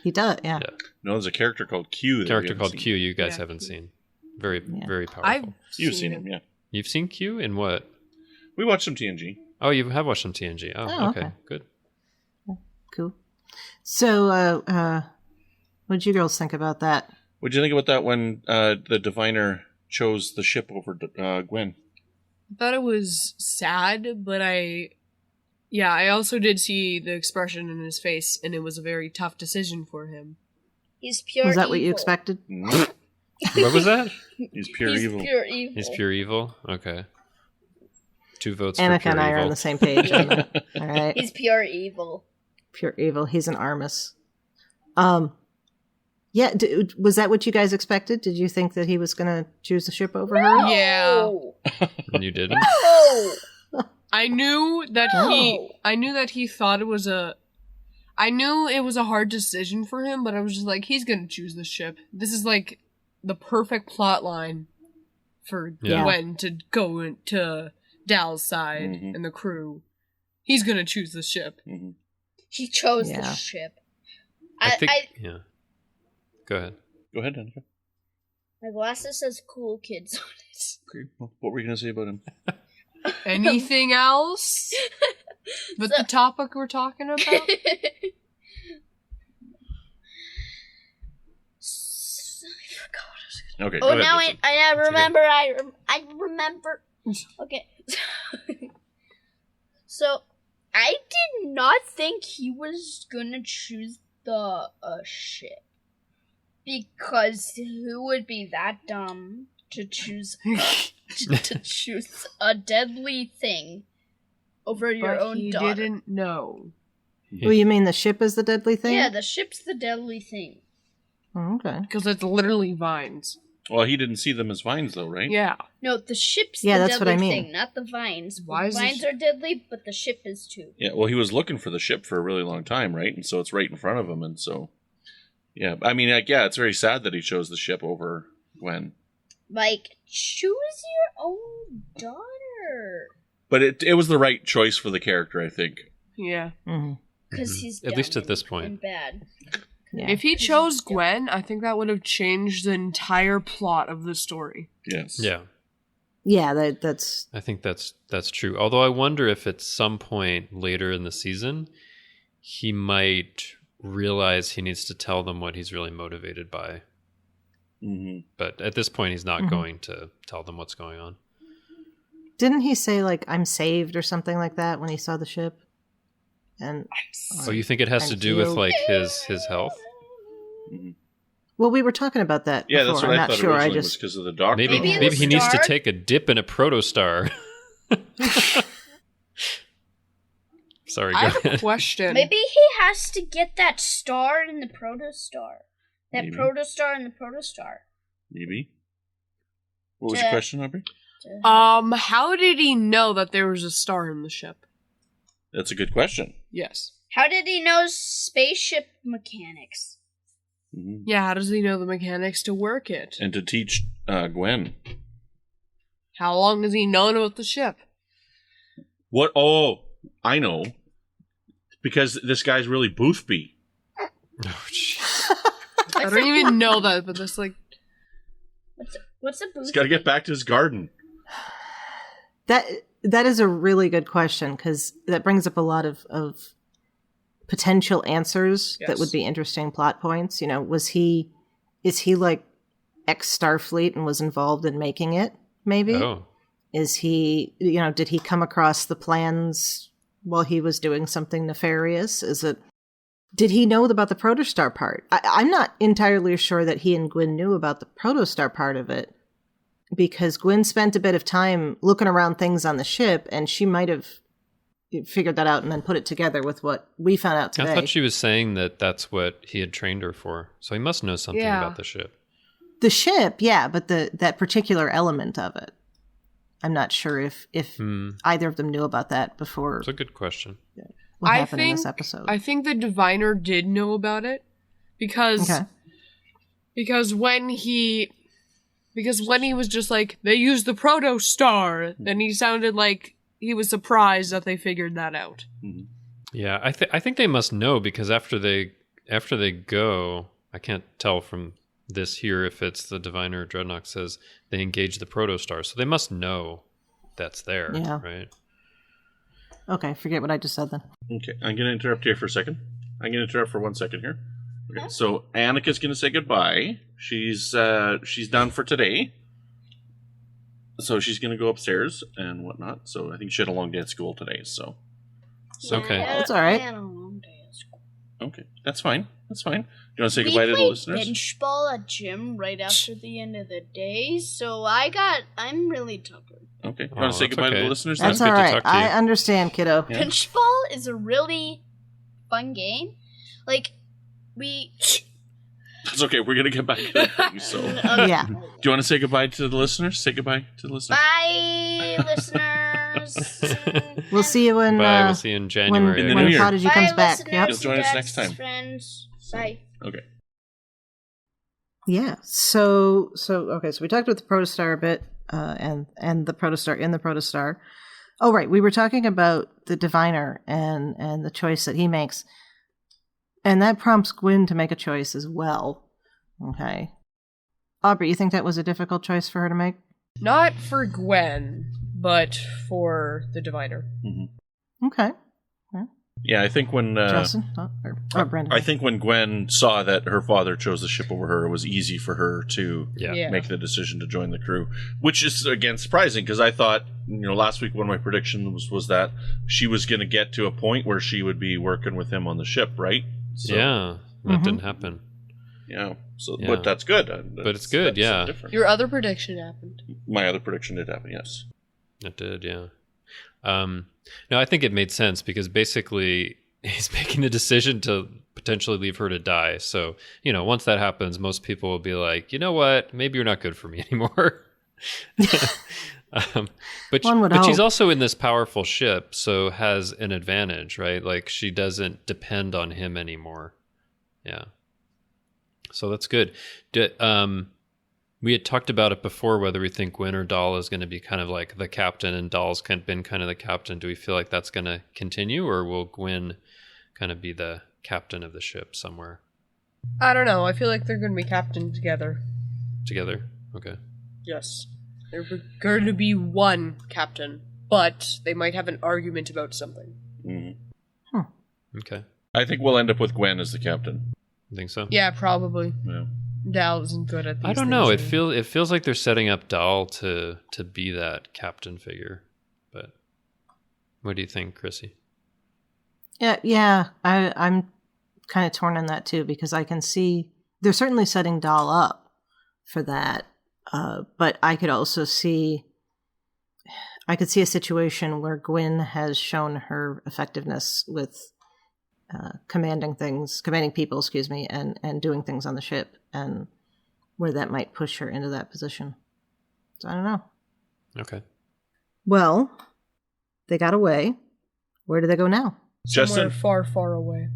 Speaker 3: He does, yeah.
Speaker 5: No, there's a character called Q.
Speaker 4: character called Q. You guys
Speaker 6: Yeah.
Speaker 4: haven't seen. Very
Speaker 3: Yeah.
Speaker 4: very powerful.
Speaker 6: I've
Speaker 5: You've seen him, yeah.
Speaker 4: You've seen Q in what?
Speaker 5: We watched some TNG.
Speaker 4: Oh, you have watched some TNG. Oh,
Speaker 3: Oh,
Speaker 4: okay.
Speaker 3: okay.
Speaker 4: Good.
Speaker 3: Cool. So, what did you girls think about that?
Speaker 5: What'd you think about that when the diviner chose the ship over Gwen?
Speaker 6: I thought it was sad, but I also did see the expression in his face, and it was a very tough decision for him.
Speaker 7: He's pure
Speaker 3: Was that
Speaker 7: evil.
Speaker 3: what you expected?
Speaker 4: What was that?
Speaker 5: He's pure
Speaker 7: He's
Speaker 5: evil.
Speaker 7: pure evil.
Speaker 4: He's pure evil? Okay. 2 votes
Speaker 3: Annika
Speaker 4: for pure
Speaker 3: and I
Speaker 4: evil.
Speaker 3: are on the same page on that. All right.
Speaker 7: He's pure evil.
Speaker 3: Pure evil. He's an Armus. Yeah, was that what you guys expected? Did you think that he was going to choose the ship over her?
Speaker 6: Yeah.
Speaker 7: No.
Speaker 4: And you didn't?
Speaker 7: No.
Speaker 6: I knew that he thought it was I knew it was a hard decision for him, but I was just like, he's gonna choose the ship. This is like the perfect plot line for
Speaker 4: Yeah.
Speaker 6: Gwen to go into Dal's side
Speaker 5: Mhm.
Speaker 6: and the crew. He's gonna choose the ship.
Speaker 5: Mhm.
Speaker 7: He chose
Speaker 3: Yeah.
Speaker 7: the ship.
Speaker 4: I think, yeah. Go ahead.
Speaker 5: Go ahead, Annika.
Speaker 7: My glasses says cool kids on it.
Speaker 5: Okay. Well, what were you going to say about him?
Speaker 6: Anything else? But the topic we're talking about?
Speaker 7: I forgot what I was
Speaker 5: Okay.
Speaker 7: Oh,
Speaker 5: go ahead,
Speaker 7: now
Speaker 5: Justin.
Speaker 7: I
Speaker 4: okay.
Speaker 7: remember. I remember. Okay. So, I did not think he was gonna choose the ship. Because who would be that dumb to choose to choose a deadly thing over your
Speaker 6: But
Speaker 7: own
Speaker 6: he
Speaker 7: daughter?
Speaker 6: didn't know.
Speaker 3: Well, you mean the ship is the deadly thing?
Speaker 7: Yeah, the ship's the deadly thing.
Speaker 3: Oh, okay.
Speaker 6: Because it's literally vines.
Speaker 5: Well, he didn't see them as vines, though, right?
Speaker 6: Yeah.
Speaker 7: No, the ship's
Speaker 3: Yeah,
Speaker 7: the
Speaker 3: that's what
Speaker 7: deadly
Speaker 3: I mean.
Speaker 7: thing, not the vines.
Speaker 6: Why
Speaker 7: The
Speaker 6: is the
Speaker 7: vines are deadly, but the ship is too.
Speaker 5: Yeah, well, he was looking for the ship for a really long time, right? And so it's right in front of him, and so... Yeah, I mean, like, yeah, it's very sad that he chose the ship over Gwen.
Speaker 7: Like, choose your own daughter.
Speaker 5: But it was the right choice for the character, I think.
Speaker 6: Yeah.
Speaker 3: Mm-hmm.
Speaker 7: Because
Speaker 4: Mhm.
Speaker 7: he's
Speaker 4: At least
Speaker 7: dumb
Speaker 4: at this
Speaker 7: and
Speaker 4: point.
Speaker 7: bad.
Speaker 3: Yeah.
Speaker 6: If he chose Gwen, I think that would have changed the entire plot of the story.
Speaker 5: Yes.
Speaker 4: Yeah.
Speaker 3: Yeah, that's
Speaker 4: I think that's true. Although I wonder if at some point later in the season, he might realize he needs to tell them what he's really motivated by.
Speaker 5: Mm-hmm.
Speaker 4: But at this point, he's not going to tell them what's going on.
Speaker 3: Didn't he say, like, I'm saved or something like that when he saw the ship? And
Speaker 4: Oh, you think it has to do with, like, his health?
Speaker 5: Mm-hmm.
Speaker 3: well, we were talking about that
Speaker 5: Yeah,
Speaker 3: before.
Speaker 5: that's what
Speaker 3: I'm
Speaker 5: I
Speaker 3: not
Speaker 5: thought
Speaker 3: sure.
Speaker 5: originally was because of the doctor.
Speaker 4: Maybe
Speaker 7: Maybe
Speaker 4: he needs to
Speaker 7: star?
Speaker 4: take a dip in a protostar. Sorry,
Speaker 6: I
Speaker 4: go
Speaker 6: have a
Speaker 4: ahead.
Speaker 6: question.
Speaker 7: Maybe he has to get that star in the protostar. That
Speaker 5: Maybe.
Speaker 7: protostar in the protostar.
Speaker 5: Maybe. What was your question, Aubrey?
Speaker 6: How did he know that there was a star in the ship?
Speaker 5: That's a good question.
Speaker 6: Yes.
Speaker 7: How did he know spaceship mechanics?
Speaker 5: Mm-hmm.
Speaker 6: Yeah, how does he know the mechanics to work it?
Speaker 5: And to teach Gwen.
Speaker 6: How long has he known about the ship?
Speaker 5: What? Oh, I know. Because this guy's really Boothby.
Speaker 4: Oh, jeez.
Speaker 6: I don't even know that, but that's like...
Speaker 7: What's a booth?
Speaker 5: He's got to get back to his garden.
Speaker 3: That is a really good question, because that brings up a lot of potential answers that
Speaker 6: Yes.
Speaker 3: would be interesting plot points. You know, is he like ex-Starfleet and was involved in making it, maybe?
Speaker 4: Oh.
Speaker 3: Is he, you know, did he come across the plans while he was doing something nefarious? Did he know about the protostar part? I'm not entirely sure that he and Gwyn knew about the protostar part of it, because Gwyn spent a bit of time looking around things on the ship, and she might have figured that out and then put it together with what we found out today.
Speaker 4: I thought she was saying that that's what he had trained her for. So he must know something
Speaker 6: Yeah.
Speaker 4: about the ship.
Speaker 3: The ship, yeah, but that particular element of it. I'm not sure if either of them knew about that before
Speaker 4: It's a good question.
Speaker 3: what
Speaker 6: I
Speaker 3: happened in this
Speaker 6: think-
Speaker 3: episode.
Speaker 6: I think the diviner did know about it because
Speaker 3: Okay.
Speaker 6: when he was just like, they used the protostar, then he sounded like he was surprised that they figured that out.
Speaker 5: Mm-hmm.
Speaker 4: Yeah, I think they must know, because after they go, I can't tell from this here if it's the diviner or Dreadnought says they engage the protostar, so they must know that's there,
Speaker 3: Yeah.
Speaker 4: right?
Speaker 3: Okay, forget what I just said then.
Speaker 5: Okay, I'm going to interrupt here for a second. I'm going to interrupt for 1 second here. Okay, so Annika's going to say goodbye. She's done for today. So she's going to go upstairs and whatnot. So I think she had a long day at school today. So
Speaker 4: Okay.
Speaker 3: That's all right.
Speaker 7: I had a long day at school.
Speaker 5: okay, that's fine. That's fine. Do you want to say
Speaker 7: We
Speaker 5: goodbye to the
Speaker 7: played
Speaker 5: listeners?
Speaker 7: bench ball at gym right after the end of the day, so I'm really tuckered.
Speaker 5: Okay, you
Speaker 4: Oh,
Speaker 5: want to say
Speaker 4: that's
Speaker 5: goodbye to
Speaker 4: okay.
Speaker 5: the listeners?
Speaker 3: That's
Speaker 4: good
Speaker 3: all
Speaker 4: to
Speaker 3: right.
Speaker 4: talk to you.
Speaker 3: I understand, kiddo.
Speaker 5: Yeah.
Speaker 7: Bench ball is a really fun game. Like, we...
Speaker 5: That's okay. We're going to get back to that thing. So, do
Speaker 3: Yeah.
Speaker 5: you want to say goodbye to the listeners? Say goodbye to the listeners.
Speaker 7: Bye, listeners.
Speaker 3: We'll see you when
Speaker 4: Bye. We'll see you in January.
Speaker 5: In the
Speaker 3: when
Speaker 5: new year.
Speaker 3: Prodigy
Speaker 7: Bye,
Speaker 3: comes back.
Speaker 7: listeners,
Speaker 3: Yep.
Speaker 5: You'll join us
Speaker 7: dads,
Speaker 5: next time.
Speaker 7: Friends. Bye.
Speaker 5: Okay.
Speaker 3: Yeah. So we talked about the protostar a bit, and the protostar in the protostar. Oh, right. We were talking about the diviner and the choice that he makes. And that prompts Gwyn to make a choice as well. Okay. Aubrey, you think that was a difficult choice for her to make?
Speaker 6: Not for Gwen, but for the diviner.
Speaker 3: Okay.
Speaker 5: Yeah, I think when
Speaker 3: Justin? Or Brendan?
Speaker 5: I think when Gwen saw that her father chose the ship over her, it was easy for her to
Speaker 4: Yeah.
Speaker 5: make the decision to join the crew, which is again surprising because I thought, last week one of my predictions was that she was going to get to a point where she would be working with him on the ship, right? So,
Speaker 4: Yeah, that didn't happen.
Speaker 5: yeah. So,
Speaker 4: Yeah.
Speaker 5: but that's good.
Speaker 4: But it's good, yeah.
Speaker 5: Different.
Speaker 6: Your other prediction happened.
Speaker 5: My other prediction did happen. Yes.
Speaker 4: It did, yeah. No, I think it made sense because basically he's making the decision to potentially leave her to die. So, once that happens, most people will be like, you know what? Maybe you're not good for me anymore. But
Speaker 3: One would
Speaker 4: she's
Speaker 3: hope.
Speaker 4: also in this powerful ship, so has an advantage, right? Like she doesn't depend on him anymore. Yeah. So that's good. We had talked about it before, whether we think Gwen or Dahl is going to be kind of like the captain and Dahl's been kind of the captain. Do we feel like that's going to continue, or will Gwen kind of be the captain of the ship somewhere
Speaker 6: I don't know. I feel like they're going to be captain together.
Speaker 4: together? Okay.
Speaker 6: Yes. They're going to be one captain, but they might have an argument about something.
Speaker 4: Okay.
Speaker 5: I think we'll end up with Gwen as the captain.
Speaker 4: You think so?
Speaker 6: Yeah, probably.
Speaker 5: Yeah.
Speaker 6: Dal isn't good at these
Speaker 4: I don't know. It
Speaker 6: things.
Speaker 4: feels like they're setting up Dal to be that captain figure. But what do you think, Chrissy?
Speaker 3: Yeah. I'm kind of torn on that too, because I can see they're certainly setting Dal up for that. But I could also see a situation where Gwyn has shown her effectiveness with commanding people, and doing things on the ship, and where that might push her into that position. So I don't know.
Speaker 4: Okay.
Speaker 3: Well, they got away. Where do they go now?
Speaker 6: Somewhere
Speaker 5: Justin?
Speaker 6: far, far away.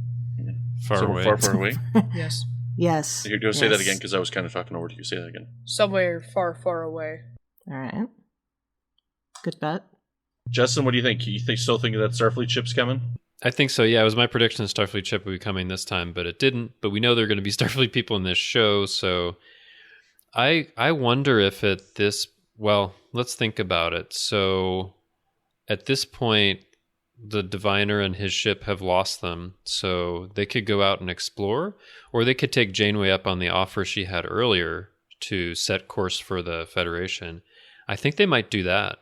Speaker 4: Far away.
Speaker 5: Far away?
Speaker 6: Yes.
Speaker 3: Yes.
Speaker 5: You're going to say that again, because I was kind of talking over to you. Say that again.
Speaker 6: Somewhere far, far away.
Speaker 3: All right. Good bet.
Speaker 5: Justin, what do you think? You still think that Starfleet ship's coming?
Speaker 4: I think so. Yeah, it was my prediction that Starfleet ship would be coming this time, but it didn't. But we know there are going to be Starfleet people in this show, so I wonder if at this. Well, let's think about it. So at this point, the Diviner and his ship have lost them, so they could go out and explore, or they could take Janeway up on the offer she had earlier to set course for the Federation. I think they might do that.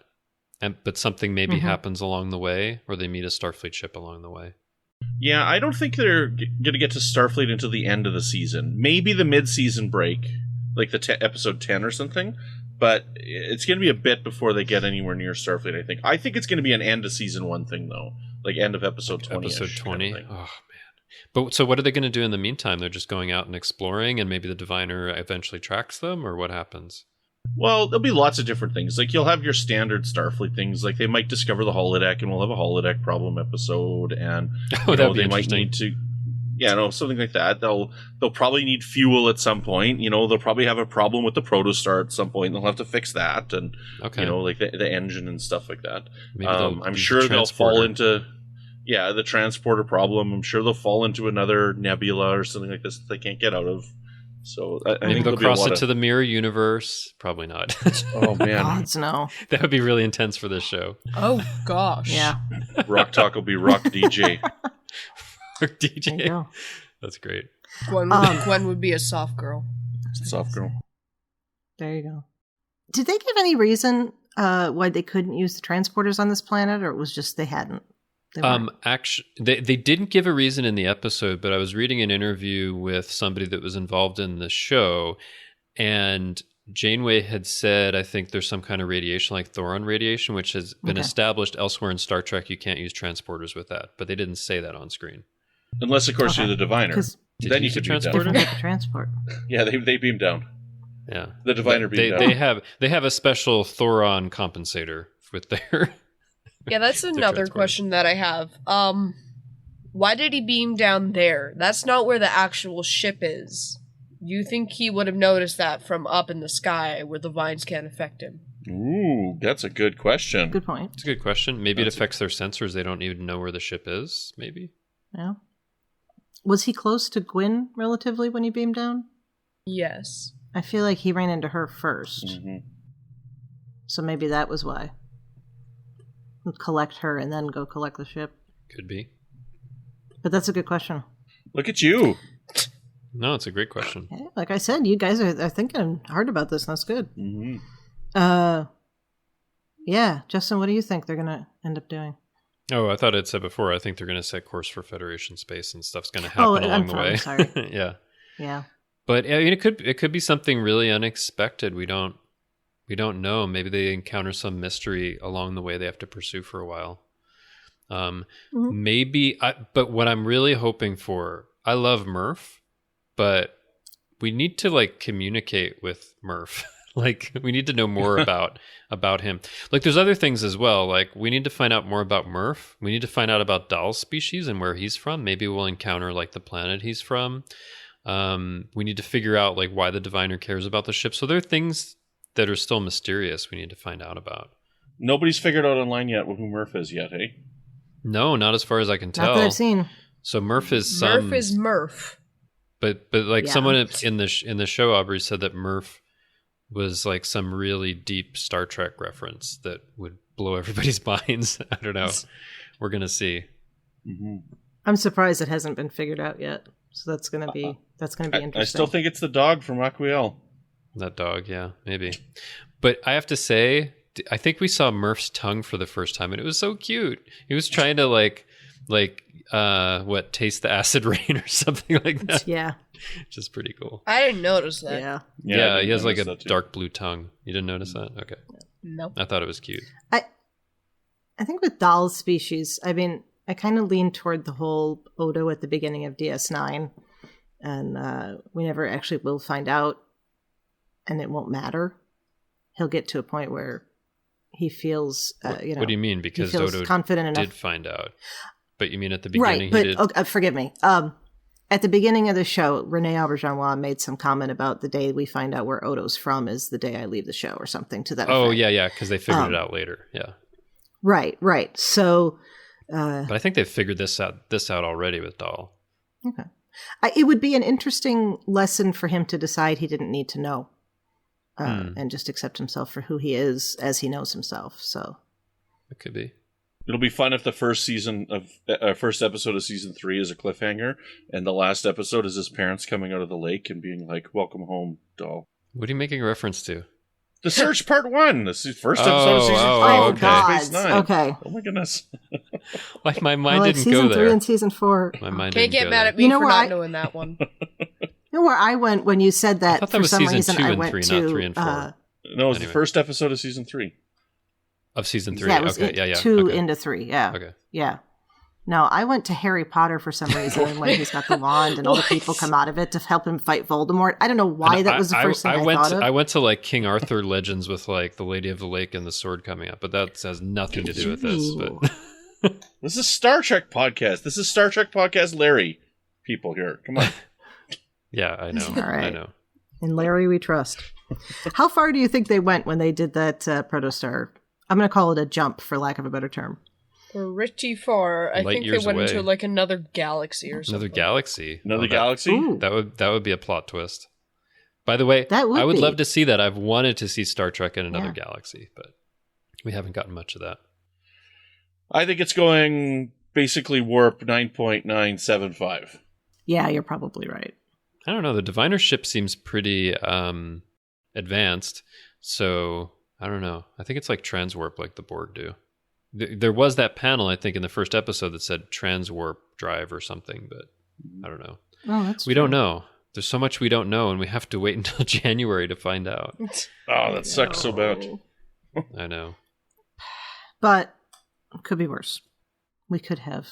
Speaker 4: But something maybe happens along the way, or they meet a Starfleet ship along the way.
Speaker 5: Yeah, I don't think they're going to get to Starfleet until the end of the season. Maybe the mid-season break, like the episode 10 or something. But it's going to be a bit before they get anywhere near Starfleet, I think. I think it's going to be an end of season 1 thing, though. Like end of episode 20.
Speaker 4: Episode 20? Kind of oh, man. But so what are they going to do in the meantime? They're just going out and exploring, and maybe the Diviner eventually tracks them, or what happens?
Speaker 5: Well, there'll be lots of different things. Like, you'll have your standard Starfleet things. Like, they might discover the holodeck, and we'll have a holodeck problem episode, and they might need to... Yeah, no, something like that. They'll probably need fuel at some point. They'll probably have a problem with the protostar at some point, and they'll have to fix that, and, like the engine and stuff like that. I'm sure they'll fall into... Yeah, the transporter problem. I'm sure they'll fall into another nebula or something like this that they can't get out of. So I
Speaker 4: maybe
Speaker 5: think
Speaker 4: they'll cross it to the mirror universe. Probably not.
Speaker 5: Oh man,
Speaker 3: Gods, no.
Speaker 4: That would be really intense for this show.
Speaker 6: Oh gosh.
Speaker 3: Yeah.
Speaker 5: Rock Talk will be Rock DJ.
Speaker 4: Rock DJ.
Speaker 3: There you go.
Speaker 4: That's great.
Speaker 6: Gwen would be a soft girl.
Speaker 5: Soft girl.
Speaker 3: There you go. Did they give any reason why they couldn't use the transporters on this planet, or it was just they hadn't?
Speaker 4: Actually, they didn't give a reason in the episode, but I was reading an interview with somebody that was involved in the show, and Janeway had said, I think there's some kind of radiation, like Thoron radiation, which has been established elsewhere in Star Trek. You can't use transporters with that, but they didn't say that on screen.
Speaker 5: Unless, of course, you're the Diviner. Then you could
Speaker 4: transporter.
Speaker 3: Transport.
Speaker 5: Yeah, they beam down.
Speaker 4: Yeah,
Speaker 5: the Diviner beam down.
Speaker 4: They have a special Thoron compensator with their.
Speaker 6: Yeah, that's another question that I have. Why did he beam down there? That's not where the actual ship is. You think he would have noticed that from up in the sky where the vines can't affect him?
Speaker 5: Ooh, that's a good question.
Speaker 3: Good point.
Speaker 4: It's a good question. Maybe it affects their sensors. They don't even know where the ship is, maybe.
Speaker 3: Yeah. Was he close to Gwyn relatively when he beamed down?
Speaker 6: Yes.
Speaker 3: I feel like he ran into her first.
Speaker 5: Mm-hmm.
Speaker 3: So maybe that was why. Collect her and then go collect the ship.
Speaker 4: Could be.
Speaker 3: But that's a good question.
Speaker 5: Look at you.
Speaker 4: No, it's a great question.
Speaker 3: Yeah, like I said, you guys are thinking hard about this, and that's good.
Speaker 5: Mm-hmm.
Speaker 3: Yeah, Justin, what do you think they're going to end up doing?
Speaker 4: Oh, I thought I'd said before, I think they're going to set course for Federation space and stuff's going to happen along the way.
Speaker 3: Sorry.
Speaker 4: Yeah.
Speaker 3: Yeah.
Speaker 4: But I mean, it could be something really unexpected. We don't know. Maybe they encounter some mystery along the way they have to pursue for a while. But what I'm really hoping for, I love Murph, but we need to communicate with Murph. We need to know more about him. There's other things as well. We need to find out more about Murph. We need to find out about Dal's species and where he's from. Maybe we'll encounter the planet he's from. We need to figure out why the Diviner cares about the ship. So there are things that are still mysterious we need to find out about.
Speaker 5: Nobody's figured out online yet who Murph is yet, hey?
Speaker 4: No, not as far as I can tell.
Speaker 3: Not that I've seen.
Speaker 4: So Murph is
Speaker 6: Murph.
Speaker 4: But yeah. Someone in the show, Aubrey, said that Murph was some really deep Star Trek reference that would blow everybody's minds. I don't know. We're gonna see.
Speaker 5: Mm-hmm.
Speaker 3: I'm surprised it hasn't been figured out yet. So that's gonna be interesting.
Speaker 5: I still think it's the dog from Aquiel.
Speaker 4: That dog, yeah, maybe. But I have to say, I think we saw Murph's tongue for the first time, and it was so cute. He was trying to taste the acid rain or something like that.
Speaker 3: Yeah.
Speaker 4: Which is pretty cool.
Speaker 6: I didn't notice that.
Speaker 3: Yeah.
Speaker 4: Yeah, he has like a dark blue tongue. You didn't notice that? Okay.
Speaker 6: Nope.
Speaker 4: I thought it was cute.
Speaker 3: I think with doll species, I mean, I kind of lean toward the whole Odo at the beginning of DS9, and we never actually will find out, and it won't matter. He'll get to a point where he feels,
Speaker 4: What do you mean? Because Odo
Speaker 3: confident enough.
Speaker 4: did find out. But you mean at the beginning?
Speaker 3: Right, but forgive me. At the beginning of the show, Renee Auberjonois made some comment about the day we find out where Odo's from is the day I leave the show or something to that effect.
Speaker 4: Oh, yeah, because they figured it out later. Yeah.
Speaker 3: Right. So...
Speaker 4: but I think they've figured this out already with Doll.
Speaker 3: Okay. It would be an interesting lesson for him to decide he didn't need to know and just accept himself for who he is as he knows himself. So
Speaker 4: it could be.
Speaker 5: It'll be fun if the first episode of season 3 is a cliffhanger, and the last episode is his parents coming out of the lake and being like, "Welcome home, Doll."
Speaker 4: What are you making reference to?
Speaker 5: The Search Part 1. This is first episode of season 3.
Speaker 3: Oh,
Speaker 5: Space
Speaker 3: God.
Speaker 5: Nine.
Speaker 3: Okay.
Speaker 5: Oh, my goodness.
Speaker 4: Like, my mind didn't
Speaker 3: season
Speaker 4: go there.
Speaker 3: 3 and season 4.
Speaker 4: My mind
Speaker 6: Can't
Speaker 4: didn't
Speaker 6: get
Speaker 4: go
Speaker 6: mad
Speaker 4: there.
Speaker 6: at me for not knowing that one.
Speaker 3: You know where I went when you said that?
Speaker 4: I thought that
Speaker 3: for
Speaker 4: was
Speaker 3: some
Speaker 4: season
Speaker 3: reason
Speaker 4: 2
Speaker 3: I
Speaker 4: and
Speaker 3: went
Speaker 4: 3,
Speaker 3: to,
Speaker 4: not 3 and 4.
Speaker 5: No, it was the first episode of season 3.
Speaker 4: Of season 3.
Speaker 3: Yeah, it was
Speaker 4: okay, yeah.
Speaker 3: 2
Speaker 4: okay.
Speaker 3: into 3. Yeah.
Speaker 4: Okay.
Speaker 3: Yeah. No, I went to Harry Potter for some reason when he's got the wand and all the people come out of it to help him fight Voldemort. I don't know why that was the first thing I thought of.
Speaker 4: I went to like King Arthur Legends with like the Lady of the Lake and the sword coming up, but that has nothing to do with this. But
Speaker 5: This is Star Trek podcast. This is Star Trek podcast Larry. People here. Come on.
Speaker 4: yeah, I know.
Speaker 3: All right.
Speaker 4: I know.
Speaker 3: In Larry we trust. How far do you think they went when they did that protostar? I'm going to call it a jump, for lack of a better term.
Speaker 6: Pretty far. I
Speaker 4: Light
Speaker 6: think they
Speaker 4: years
Speaker 6: went
Speaker 4: away.
Speaker 6: into like another galaxy or something.
Speaker 4: Another galaxy.
Speaker 5: Another
Speaker 4: Oh,
Speaker 5: galaxy?
Speaker 3: Ooh.
Speaker 4: That would be a plot twist. By the way,
Speaker 3: That would
Speaker 4: I would
Speaker 3: be.
Speaker 4: love to see that. I've wanted to see Star Trek in another
Speaker 3: Yeah.
Speaker 4: galaxy, but we haven't gotten much of that.
Speaker 5: I think it's going basically warp 9.975.
Speaker 3: Yeah, you're probably right.
Speaker 4: I don't know. The Diviner ship seems pretty advanced, so I don't know. I think it's like transwarp, like the Borg do. There was that panel, I think, in the first episode that said transwarp drive or something, but I don't know.
Speaker 3: Oh, that's
Speaker 4: We don't know. There's so much we don't know, and we have to wait until January to find out.
Speaker 5: Oh, that sucks so bad.
Speaker 4: I know.
Speaker 3: But it could be worse. We could have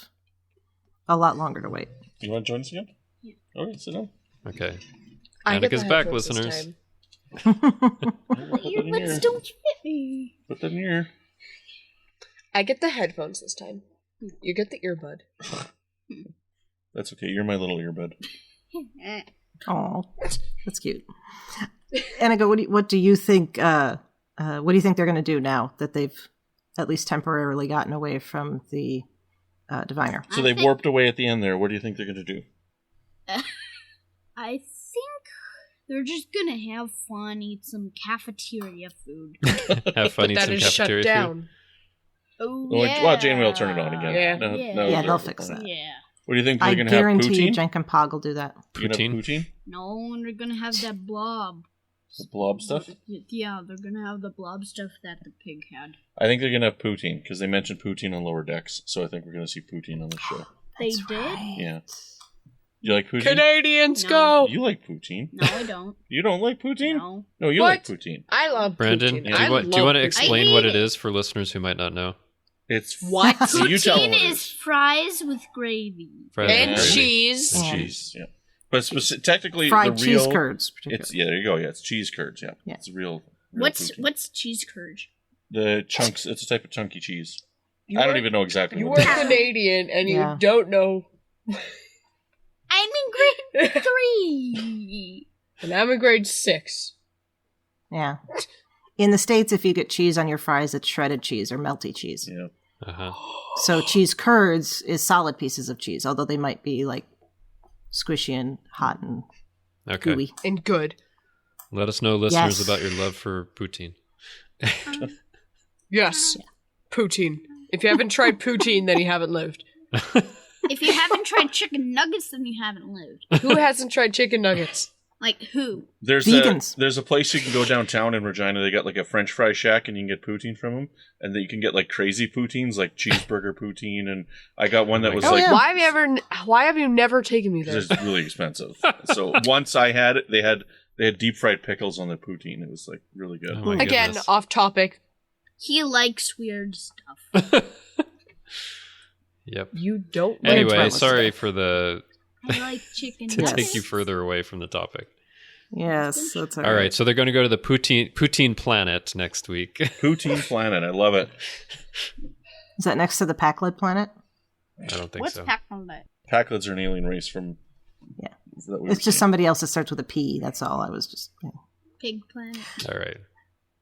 Speaker 3: a lot longer to wait.
Speaker 5: You want to join us again? Yeah. Okay, sit down.
Speaker 4: Okay.
Speaker 6: I get
Speaker 4: Annika's
Speaker 6: the
Speaker 4: back,
Speaker 6: headphones this
Speaker 4: listeners.
Speaker 6: time.
Speaker 7: Earbuds don't fit me.
Speaker 5: Put that in your ear.
Speaker 6: I get the headphones this time. You get the earbud.
Speaker 5: That's okay. You're my little earbud.
Speaker 3: Oh, that's cute. Annika, what do you think? What do you think they're going to do now that they've at least temporarily gotten away from the diviner?
Speaker 5: So they've warped away at the end there. What do you think they're going to do?
Speaker 7: I think they're just gonna have fun, eat some cafeteria food.
Speaker 4: Have fun,
Speaker 6: But
Speaker 4: eat
Speaker 6: that
Speaker 4: some
Speaker 6: is shut
Speaker 4: cafeteria food.
Speaker 6: down.
Speaker 7: Oh,
Speaker 5: Well,
Speaker 7: yeah.
Speaker 5: well, Jane will turn it on again.
Speaker 6: Yeah.
Speaker 5: No,
Speaker 7: Yeah.
Speaker 5: no,
Speaker 3: Yeah,
Speaker 5: no.
Speaker 3: they'll fix that.
Speaker 7: Yeah.
Speaker 5: What do you think? They're
Speaker 3: I
Speaker 5: going to have
Speaker 3: guarantee you,
Speaker 5: poutine?
Speaker 3: Jenk and Pog will do that.
Speaker 5: You gonna have
Speaker 4: Poutine?
Speaker 5: poutine?
Speaker 7: No, they're gonna have that blob.
Speaker 5: The blob stuff?
Speaker 7: Yeah, they're gonna have the blob stuff that the pig had.
Speaker 5: I think they're going to have poutine because they mentioned poutine on Lower Decks. So I think we're going to see poutine on the show.
Speaker 7: They
Speaker 3: That's
Speaker 7: did?
Speaker 3: right.
Speaker 5: Yeah. You like poutine?
Speaker 6: Canadians
Speaker 7: No.
Speaker 6: go!
Speaker 5: You like poutine.
Speaker 7: No, I don't.
Speaker 5: You don't like poutine?
Speaker 7: No.
Speaker 5: No, you
Speaker 6: What?
Speaker 5: like poutine.
Speaker 6: I love
Speaker 4: Brandon,
Speaker 6: poutine.
Speaker 4: do you
Speaker 6: I
Speaker 4: want
Speaker 6: love
Speaker 4: to
Speaker 6: poutine.
Speaker 4: explain what it is for listeners who might not know?
Speaker 5: It's
Speaker 6: What?
Speaker 5: You tell them
Speaker 7: Poutine
Speaker 5: what it
Speaker 7: is fries with gravy.
Speaker 4: Fries
Speaker 6: And
Speaker 4: gravy.
Speaker 6: cheese.
Speaker 5: And
Speaker 3: And
Speaker 5: cheese, yeah. But technically,
Speaker 3: Fried
Speaker 5: the
Speaker 3: cheese
Speaker 5: real,
Speaker 3: curds, particularly.
Speaker 5: It's there you go. Yeah, it's cheese curds. Yeah,
Speaker 3: Yeah.
Speaker 5: it's real
Speaker 7: What's
Speaker 5: poutine.
Speaker 7: cheese curd?
Speaker 5: The chunks? It's a type of chunky cheese.
Speaker 6: You
Speaker 5: I don't
Speaker 6: are-
Speaker 5: even know exactly.
Speaker 6: You
Speaker 5: what
Speaker 6: are
Speaker 5: it is.
Speaker 6: Canadian and
Speaker 3: Yeah.
Speaker 6: you don't know.
Speaker 7: I'm in grade 3.
Speaker 6: And I'm in grade 6.
Speaker 3: Yeah. In the States, if you get cheese on your fries, it's shredded cheese or melty cheese.
Speaker 5: Yeah.
Speaker 4: Uh-huh.
Speaker 3: So cheese curds is solid pieces of cheese, although they might be like squishy and hot and
Speaker 4: Okay.
Speaker 3: gooey.
Speaker 6: And good.
Speaker 4: Let us know, listeners,
Speaker 3: Yes.
Speaker 4: about your love for poutine.
Speaker 6: Yes. Poutine. If you haven't tried poutine, then you haven't lived.
Speaker 7: If you haven't tried chicken nuggets, then you haven't lived.
Speaker 6: Who hasn't tried chicken nuggets?
Speaker 7: Like who?
Speaker 5: There's
Speaker 3: Vegans.
Speaker 5: there's a place you can go downtown in Regina. They got like a French fry shack, and you can get poutine from them. And then you can get like crazy poutines, like cheeseburger poutine. And I got one that was like,
Speaker 3: yeah.
Speaker 6: Why have you never taken me there?
Speaker 5: it's really expensive. So once I had it, they had deep fried pickles on the poutine. It was like really good.
Speaker 4: Oh my
Speaker 6: Again,
Speaker 4: goodness.
Speaker 6: off topic.
Speaker 7: He likes weird stuff.
Speaker 4: Yep.
Speaker 6: You don't.
Speaker 4: Anyway,
Speaker 3: promise
Speaker 4: sorry
Speaker 3: today.
Speaker 4: for the
Speaker 7: I like chicken
Speaker 4: to
Speaker 7: nuggets.
Speaker 4: take you further away from the topic.
Speaker 3: Yes, that's all
Speaker 4: All right, so they're going to go to the Poutine Planet next week.
Speaker 5: Poutine Planet. I love it.
Speaker 3: Is that next to the Packlid planet?
Speaker 4: I don't think
Speaker 7: What's
Speaker 4: so.
Speaker 7: Pac-Man?
Speaker 5: Packlids are an alien race from...
Speaker 3: Yeah.
Speaker 5: that we
Speaker 3: It's
Speaker 5: were
Speaker 3: just
Speaker 5: saying.
Speaker 3: somebody else that starts with a P. That's all. I was just.
Speaker 7: Pig Planet.
Speaker 4: All right.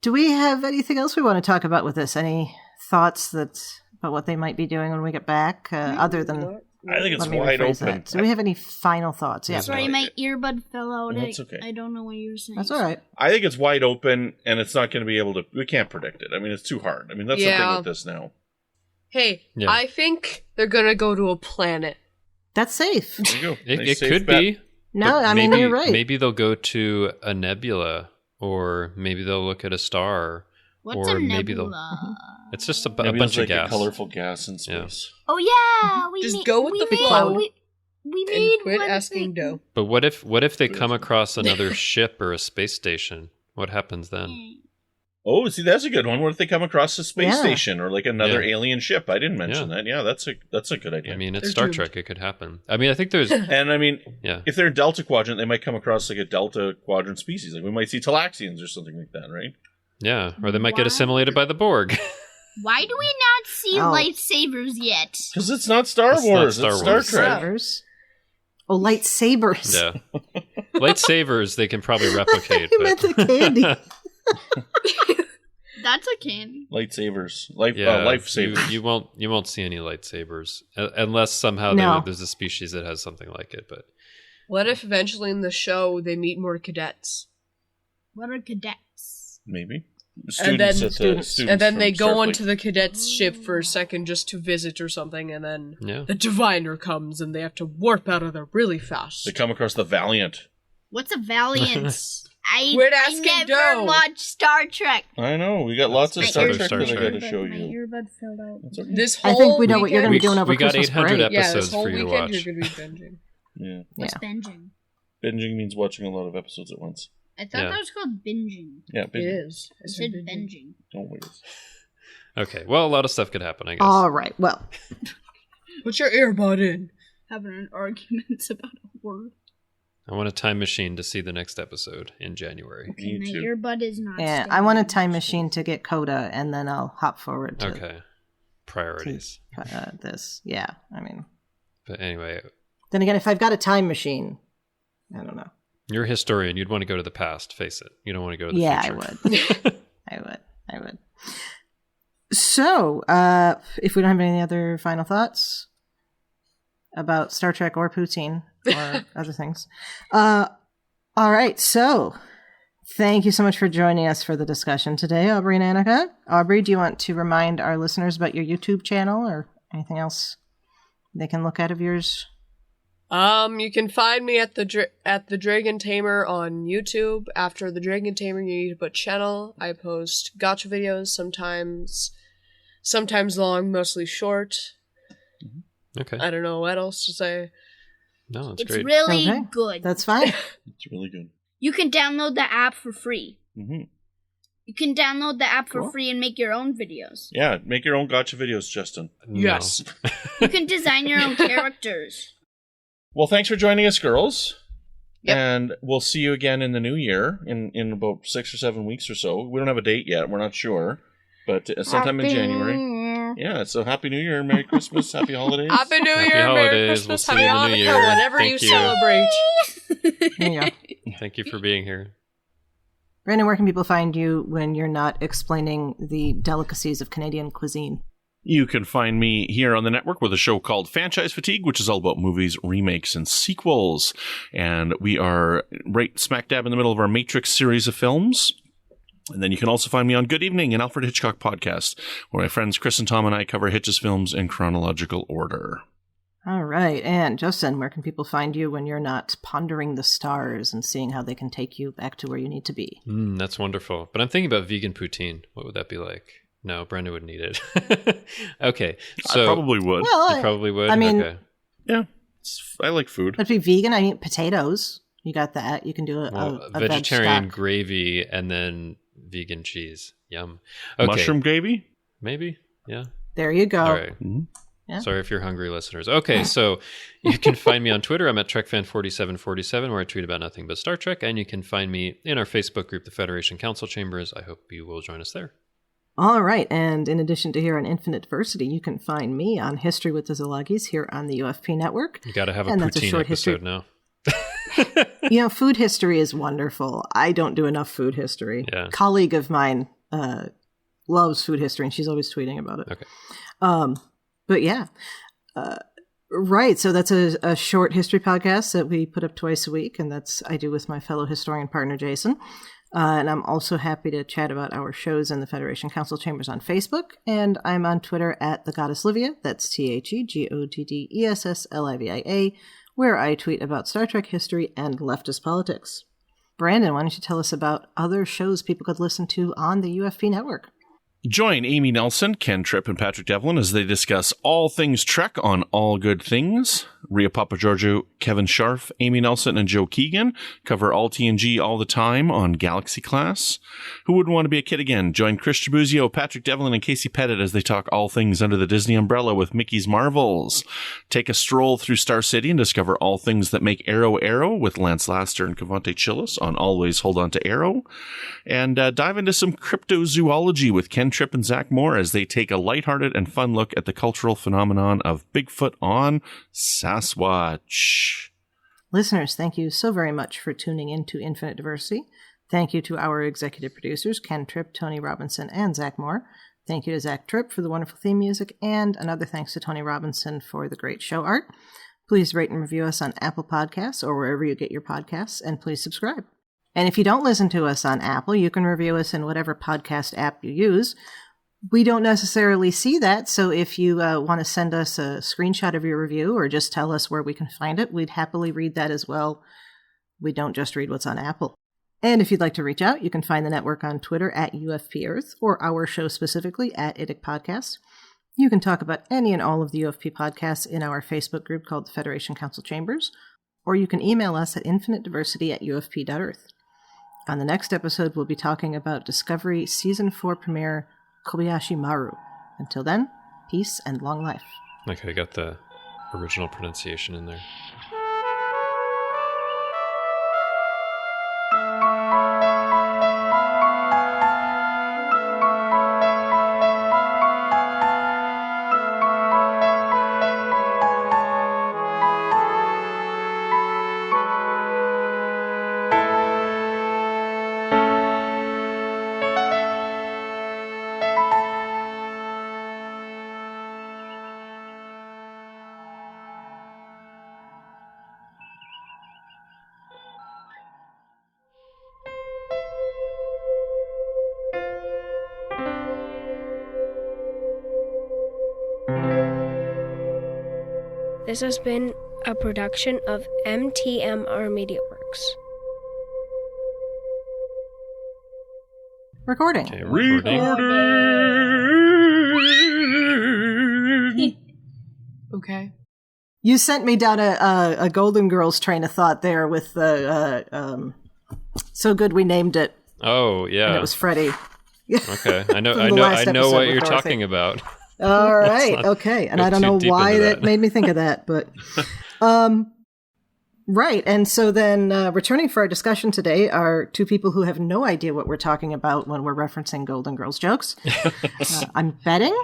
Speaker 3: Do we have anything else we want to talk about with this? Any thoughts about what they might be doing when we get back, other than?
Speaker 5: I think it's
Speaker 3: Let me
Speaker 5: wide
Speaker 3: rephrase
Speaker 5: open.
Speaker 3: that. Do we have any final thoughts? Yeah,
Speaker 4: Yes.
Speaker 7: Sorry,
Speaker 5: no
Speaker 7: my
Speaker 5: idea.
Speaker 7: earbud fell out.
Speaker 5: No, that's okay.
Speaker 7: I don't know what you were saying.
Speaker 3: that's all right.
Speaker 5: I think it's wide open, and it's not going to be able to... We can't predict it. I mean, it's too hard. I mean, that's the thing
Speaker 6: Yeah.
Speaker 5: with this now.
Speaker 6: Hey,
Speaker 4: Yeah.
Speaker 6: I think they're gonna go to a planet.
Speaker 3: That's safe.
Speaker 5: There you go.
Speaker 4: It
Speaker 5: Nice safe
Speaker 4: could
Speaker 5: bet.
Speaker 4: be.
Speaker 3: No,
Speaker 4: but
Speaker 3: I mean
Speaker 4: maybe,
Speaker 3: you're right.
Speaker 4: Maybe they'll go to a nebula, or maybe they'll look at a star.
Speaker 7: What's
Speaker 4: or
Speaker 7: a
Speaker 4: maybe
Speaker 7: nebula?
Speaker 4: It's just a
Speaker 5: Maybe
Speaker 4: bunch
Speaker 5: it's like
Speaker 4: of gas.
Speaker 5: a colorful gas in space.
Speaker 7: Oh yeah, we
Speaker 6: Just
Speaker 7: made,
Speaker 6: go with
Speaker 7: we
Speaker 6: the
Speaker 7: made,
Speaker 6: flow.
Speaker 7: We made
Speaker 6: And quit
Speaker 7: one
Speaker 6: asking
Speaker 7: thing.
Speaker 6: Doe.
Speaker 4: But what if they come across another ship or a space station? What happens then?
Speaker 5: Oh, see, that's a good one. What if they come across a space
Speaker 3: Yeah.
Speaker 5: station or like another
Speaker 4: Yeah.
Speaker 5: alien ship? I didn't mention that. Yeah, that's a good idea.
Speaker 4: I mean, it's
Speaker 6: They're
Speaker 4: Star
Speaker 6: doomed.
Speaker 4: Trek. It could happen. I mean, I think there's
Speaker 5: and I mean,
Speaker 4: yeah.
Speaker 5: if they're in Delta Quadrant, they might come across like a Delta Quadrant species. Like we might see Talaxians or something like that, right?
Speaker 4: Yeah, or they might get
Speaker 7: Why?
Speaker 4: assimilated by the Borg.
Speaker 7: Why do we not see
Speaker 3: Oh.
Speaker 7: lightsabers yet?
Speaker 5: Because it's not Star
Speaker 4: It's not
Speaker 5: Wars.
Speaker 4: Star
Speaker 5: it's
Speaker 4: Wars.
Speaker 5: Star Trek.
Speaker 3: Lightsabers. Oh, lightsabers.
Speaker 4: Yeah, lightsabers they can probably replicate.
Speaker 3: I meant the candy.
Speaker 7: That's a candy.
Speaker 5: Lightsabers,
Speaker 4: Yeah,
Speaker 5: lifesavers.
Speaker 4: you won't see any lightsabers unless somehow
Speaker 3: No.
Speaker 4: there's a species that has something like it. But
Speaker 6: What if eventually in the show they meet more cadets?
Speaker 7: What are cadets?
Speaker 5: Maybe
Speaker 6: And then-
Speaker 5: students
Speaker 6: and then
Speaker 5: from
Speaker 6: they go
Speaker 5: Starfleet.
Speaker 6: onto the cadets' ship for a second just to visit or something, and then
Speaker 4: yeah,
Speaker 6: the diviner comes and they have to warp out of there really fast.
Speaker 5: They come across the Valiant.
Speaker 7: What's a Valiant?
Speaker 6: Quit
Speaker 7: I
Speaker 6: asking
Speaker 7: never
Speaker 6: Doe.
Speaker 7: watched Star Trek.
Speaker 5: I know. We got lots of
Speaker 7: My
Speaker 5: Star
Speaker 7: ear-
Speaker 5: Trek
Speaker 4: Star
Speaker 5: that I
Speaker 4: Trek.
Speaker 5: got to show
Speaker 7: My
Speaker 5: you.
Speaker 7: earbud fell out.
Speaker 5: That's okay.
Speaker 6: This
Speaker 3: I
Speaker 6: whole
Speaker 3: think we know what you're going to be
Speaker 6: weekend-
Speaker 3: doing over
Speaker 4: we got
Speaker 3: Christmas
Speaker 4: 800
Speaker 3: break.
Speaker 6: Yeah, this
Speaker 4: episodes
Speaker 6: whole
Speaker 4: for you to
Speaker 6: weekend
Speaker 4: watch.
Speaker 6: you're going to be binging.
Speaker 5: Yeah.
Speaker 7: What's
Speaker 3: Yeah.
Speaker 7: binging?
Speaker 5: Binging means watching a lot of episodes at once.
Speaker 7: I thought
Speaker 4: Yeah.
Speaker 7: that was called binging.
Speaker 5: Yeah,
Speaker 6: It
Speaker 5: binging.
Speaker 6: is.
Speaker 7: I said binging.
Speaker 5: Don't worry.
Speaker 4: Okay, well, a lot of stuff could happen, I guess.
Speaker 3: All right. Well,
Speaker 6: Put your earbud in.
Speaker 7: Having an argument about a word.
Speaker 4: I want a time machine to see the next episode in January.
Speaker 7: Okay,
Speaker 5: Me
Speaker 7: my
Speaker 5: too.
Speaker 7: earbud is not.
Speaker 3: yeah,
Speaker 7: staying
Speaker 3: I want a
Speaker 7: in.
Speaker 3: time machine to get Coda, and then I'll hop forward to
Speaker 4: Okay, priorities.
Speaker 3: this. Yeah, I mean,
Speaker 4: But anyway,
Speaker 3: then again, if I've got a time machine, I don't know.
Speaker 4: you're a historian. You'd want to go to the past. Face it. You don't want to go to the
Speaker 3: Yeah, I
Speaker 4: future.
Speaker 3: would. I would. So, if we don't have any other final thoughts about Star Trek or poutine or other things, all right. So, thank you so much for joining us for the discussion today, Aubrey and Annika. Aubrey, do you want to remind our listeners about your YouTube channel or anything else they can look at of yours?
Speaker 6: You can find me at the Dragon Tamer on YouTube. After the Dragon Tamer, you need to put channel. I post gotcha videos, sometimes long, mostly short.
Speaker 4: Okay.
Speaker 6: I don't know what else to say.
Speaker 4: No, that's
Speaker 7: It's
Speaker 4: great.
Speaker 7: really
Speaker 3: Okay.
Speaker 7: good.
Speaker 3: That's fine.
Speaker 5: It's really good.
Speaker 7: You can download the app for free.
Speaker 5: Mm-hmm.
Speaker 7: You can download the app for
Speaker 3: Cool.
Speaker 7: free and make your own videos.
Speaker 5: Yeah, make your own gotcha videos, Justin.
Speaker 4: No.
Speaker 6: Yes.
Speaker 7: You can design your own characters.
Speaker 5: Well, thanks for joining us, girls.
Speaker 6: Yep.
Speaker 5: And we'll see you again in the new year in about 6 or 7 weeks or so. We don't have a date yet. We're not sure. But sometime in January. Yeah, so Happy New Year, Merry Christmas, Happy Holidays.
Speaker 6: Happy New
Speaker 4: Happy
Speaker 6: Year, Merry
Speaker 4: holidays.
Speaker 6: Christmas,
Speaker 4: We'll see
Speaker 6: Happy
Speaker 4: you in the new
Speaker 6: Hanukkah,
Speaker 4: year.
Speaker 6: whatever
Speaker 4: Thank
Speaker 6: you
Speaker 4: you.
Speaker 6: celebrate.
Speaker 3: There you go.
Speaker 4: Thank you for being here.
Speaker 3: Brandon, where can people find you when you're not explaining the delicacies of Canadian cuisine?
Speaker 5: You can find me here on the network with a show called Franchise Fatigue, which is all about movies, remakes, and sequels. And we are right smack dab in the middle of our Matrix series of films. And then you can also find me on Good Evening, an Alfred Hitchcock podcast, where my friends Chris and Tom and I cover Hitch's films in chronological order.
Speaker 3: All right. And Justin, where can people find you when you're not pondering the stars and seeing how they can take you back to where you need to be?
Speaker 4: That's wonderful. But I'm thinking about vegan poutine. What would that be like? No, Brenda wouldn't eat it. Okay. So
Speaker 5: I probably would.
Speaker 3: Well,
Speaker 4: you probably would?
Speaker 3: I mean,
Speaker 4: okay.
Speaker 5: Yeah. I like food.
Speaker 3: It'd be vegan. I eat potatoes. You got that. You can do a
Speaker 4: vegetarian
Speaker 3: veg stock.
Speaker 4: gravy and then vegan cheese. Yum. Okay.
Speaker 5: Mushroom gravy?
Speaker 4: Maybe. Yeah.
Speaker 3: There you go.
Speaker 4: All right.
Speaker 5: Mm-hmm.
Speaker 3: Yeah.
Speaker 4: Sorry if you're hungry, listeners. Okay, so you can find me on Twitter. I'm at TrekFan4747, where I tweet about nothing but Star Trek. And you can find me in our Facebook group, the Federation Council Chambers. I hope you will join us there.
Speaker 3: All right. And in addition to here on Infinite Diversity, you can find me on History with the Zalaghis here on the UFP Network.
Speaker 4: You got to have a
Speaker 3: And that's a
Speaker 4: poutine
Speaker 3: short
Speaker 4: episode
Speaker 3: history.
Speaker 4: now.
Speaker 3: Food history is wonderful. I don't do enough food history.
Speaker 4: Yeah.
Speaker 3: A colleague of mine loves food history, and she's always tweeting about it.
Speaker 4: Okay.
Speaker 3: But yeah. Right. So that's a short history podcast that we put up twice a week, and that's I do with my fellow historian partner, Jason. And I'm also happy to chat about our shows in the Federation Council Chambers on Facebook, and I'm on Twitter at The Goddess Livia, that's TheGoddessLivia, where I tweet about Star Trek history and leftist politics. Brandon, why don't you tell us about other shows people could listen to on the UFP network?
Speaker 5: Join Amy Nelson, Ken Tripp, and Patrick Devlin as they discuss all things Trek on All Good Things. Rhea Papageorgiou, Kevin Scharf, Amy Nelson, and Joe Keegan cover all TNG all the time on Galaxy Class. Who Wouldn't Want to Be a Kid Again? Join Chris Tribuzio, Patrick Devlin, and Casey Pettitt as they talk all things under the Disney umbrella with Mickey's Marvels. Take a stroll through Star City and discover all things that make Arrow Arrow with Lance Laster and Cavante Chillis on Always Hold On to Arrow. And dive into some cryptozoology with Ken Tripp and Zach Moore as they take a lighthearted and fun look at the cultural phenomenon of Bigfoot on Sasquatch.
Speaker 3: Listeners, thank you so very much for tuning in to Infinite Diversity. Thank you to our executive producers, Ken Tripp, Tony Robinson, and Zach Moore. Thank you to Zach Tripp for the wonderful theme music, and another thanks to Tony Robinson for the great show art. Please rate and review us on Apple Podcasts or wherever you get your podcasts, and please subscribe. And if you don't listen to us on Apple, you can review us in whatever podcast app you use. We don't necessarily see that, so if you want to send us a screenshot of your review or just tell us where we can find it, we'd happily read that as well. We don't just read what's on Apple. And if you'd like to reach out, you can find the network on Twitter at UFP Earth, or our show specifically at IDIC Podcast. You can talk about any and all of the UFP podcasts in our Facebook group called the Federation Council Chambers, or you can email us at infinitediversity@ufp.earth. On the next episode, we'll be talking about Discovery Season 4 premiere Kobayashi Maru. Until then, peace and long life.
Speaker 4: Okay, I got the original pronunciation in there.
Speaker 1: This has been a production of MTMR Media Works.
Speaker 3: Recording.
Speaker 4: Okay, recording.
Speaker 6: Okay.
Speaker 3: You sent me down a Golden Girls train of thought there with the So Good We Named It.
Speaker 4: Oh, yeah.
Speaker 3: And it was Freddie.
Speaker 4: Okay, I know
Speaker 3: From the last episode
Speaker 4: what
Speaker 3: with
Speaker 4: you're
Speaker 3: Dorothy.
Speaker 4: talking about.
Speaker 3: All right, okay. And I don't know why that made me think of that, but right. And so then returning for our discussion today are two people who have no idea what we're talking about when we're referencing Golden Girls jokes. I'm betting.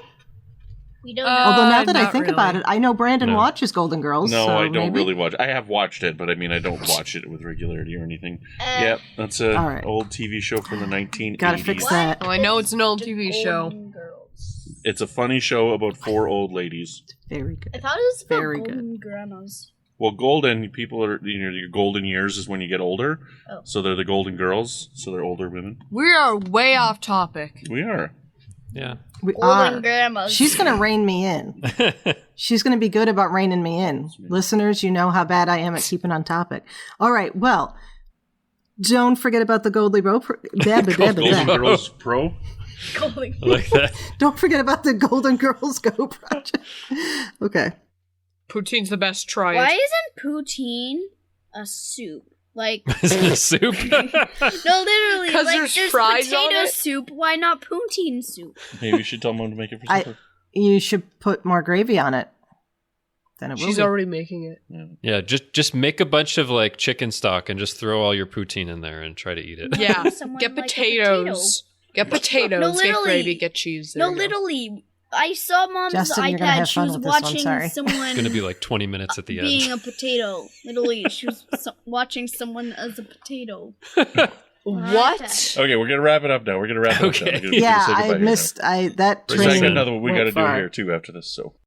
Speaker 7: We don't know.
Speaker 3: Although now that I
Speaker 6: not
Speaker 3: think
Speaker 6: really.
Speaker 3: about it, I know Brandon
Speaker 4: No.
Speaker 3: watches Golden Girls.
Speaker 5: No,
Speaker 3: so
Speaker 5: I don't
Speaker 3: maybe.
Speaker 5: really watch. I have watched it, but I mean, I don't watch it with regularity or anything. Yep, that's a
Speaker 3: all right.
Speaker 5: old TV show from the 1980s.
Speaker 3: Gotta fix that.
Speaker 6: Well, I know it's an old TV show.
Speaker 7: Golden Girls.
Speaker 5: It's a funny show about four old ladies.
Speaker 3: Very
Speaker 7: I
Speaker 3: good.
Speaker 7: thought it was about
Speaker 3: Very
Speaker 7: golden grandmas.
Speaker 5: Well, golden people are, your golden years is when you get older.
Speaker 7: Oh.
Speaker 5: So they're the Golden Girls. So they're older women.
Speaker 6: We are way off topic.
Speaker 5: We are.
Speaker 4: Yeah.
Speaker 3: We
Speaker 7: Golden
Speaker 3: are.
Speaker 7: grandmas.
Speaker 3: She's going to rein me in. She's going to be good about reining me in. Listeners, you know how bad I am at keeping on topic. All right. Well, don't forget about the Golden Girls Pro.
Speaker 7: Golden.
Speaker 4: I like that.
Speaker 3: Don't forget about the Golden Girls Go project. Okay.
Speaker 6: Poutine's the best. Try
Speaker 7: Why
Speaker 6: it.
Speaker 7: isn't poutine a soup? Like,
Speaker 4: Is it a soup?
Speaker 7: no, literally.
Speaker 6: 'Cause
Speaker 7: Like,
Speaker 6: there's
Speaker 7: there's
Speaker 6: fries on
Speaker 7: potato
Speaker 6: it?
Speaker 7: soup. Why not poutine soup?
Speaker 5: Maybe you should tell Mom to make it for supper.
Speaker 3: You should put more gravy on it. Then it will
Speaker 6: She's
Speaker 3: be.
Speaker 6: already making it.
Speaker 4: Yeah, just make a bunch of like chicken stock and just throw all your poutine in there and try to eat it.
Speaker 6: Yeah.
Speaker 7: Someone
Speaker 6: Get
Speaker 7: like a
Speaker 6: potatoes. Get potatoes.
Speaker 7: No,
Speaker 6: Get
Speaker 7: literally.
Speaker 6: gravy. Get cheese. There
Speaker 7: No,
Speaker 6: you go.
Speaker 7: literally. I saw Mom's
Speaker 3: Justin, you're gonna
Speaker 7: iPad.
Speaker 3: have
Speaker 7: She
Speaker 3: fun
Speaker 7: was
Speaker 3: with this one,
Speaker 7: watching
Speaker 3: sorry.
Speaker 7: someone
Speaker 4: It's going to be like 20 minutes at the
Speaker 7: being
Speaker 4: end.
Speaker 7: a potato. Literally, she was watching someone as a potato.
Speaker 6: What?
Speaker 5: Okay, we're gonna wrap it up now. We're gonna wrap it
Speaker 4: Okay.
Speaker 5: up now. We're gonna
Speaker 3: Yeah,
Speaker 5: say goodbye
Speaker 3: I
Speaker 5: here
Speaker 3: missed.
Speaker 5: now.
Speaker 3: That
Speaker 5: There's actually
Speaker 3: train
Speaker 5: another one we
Speaker 3: went
Speaker 5: gotta do
Speaker 3: far.
Speaker 5: here too after this. So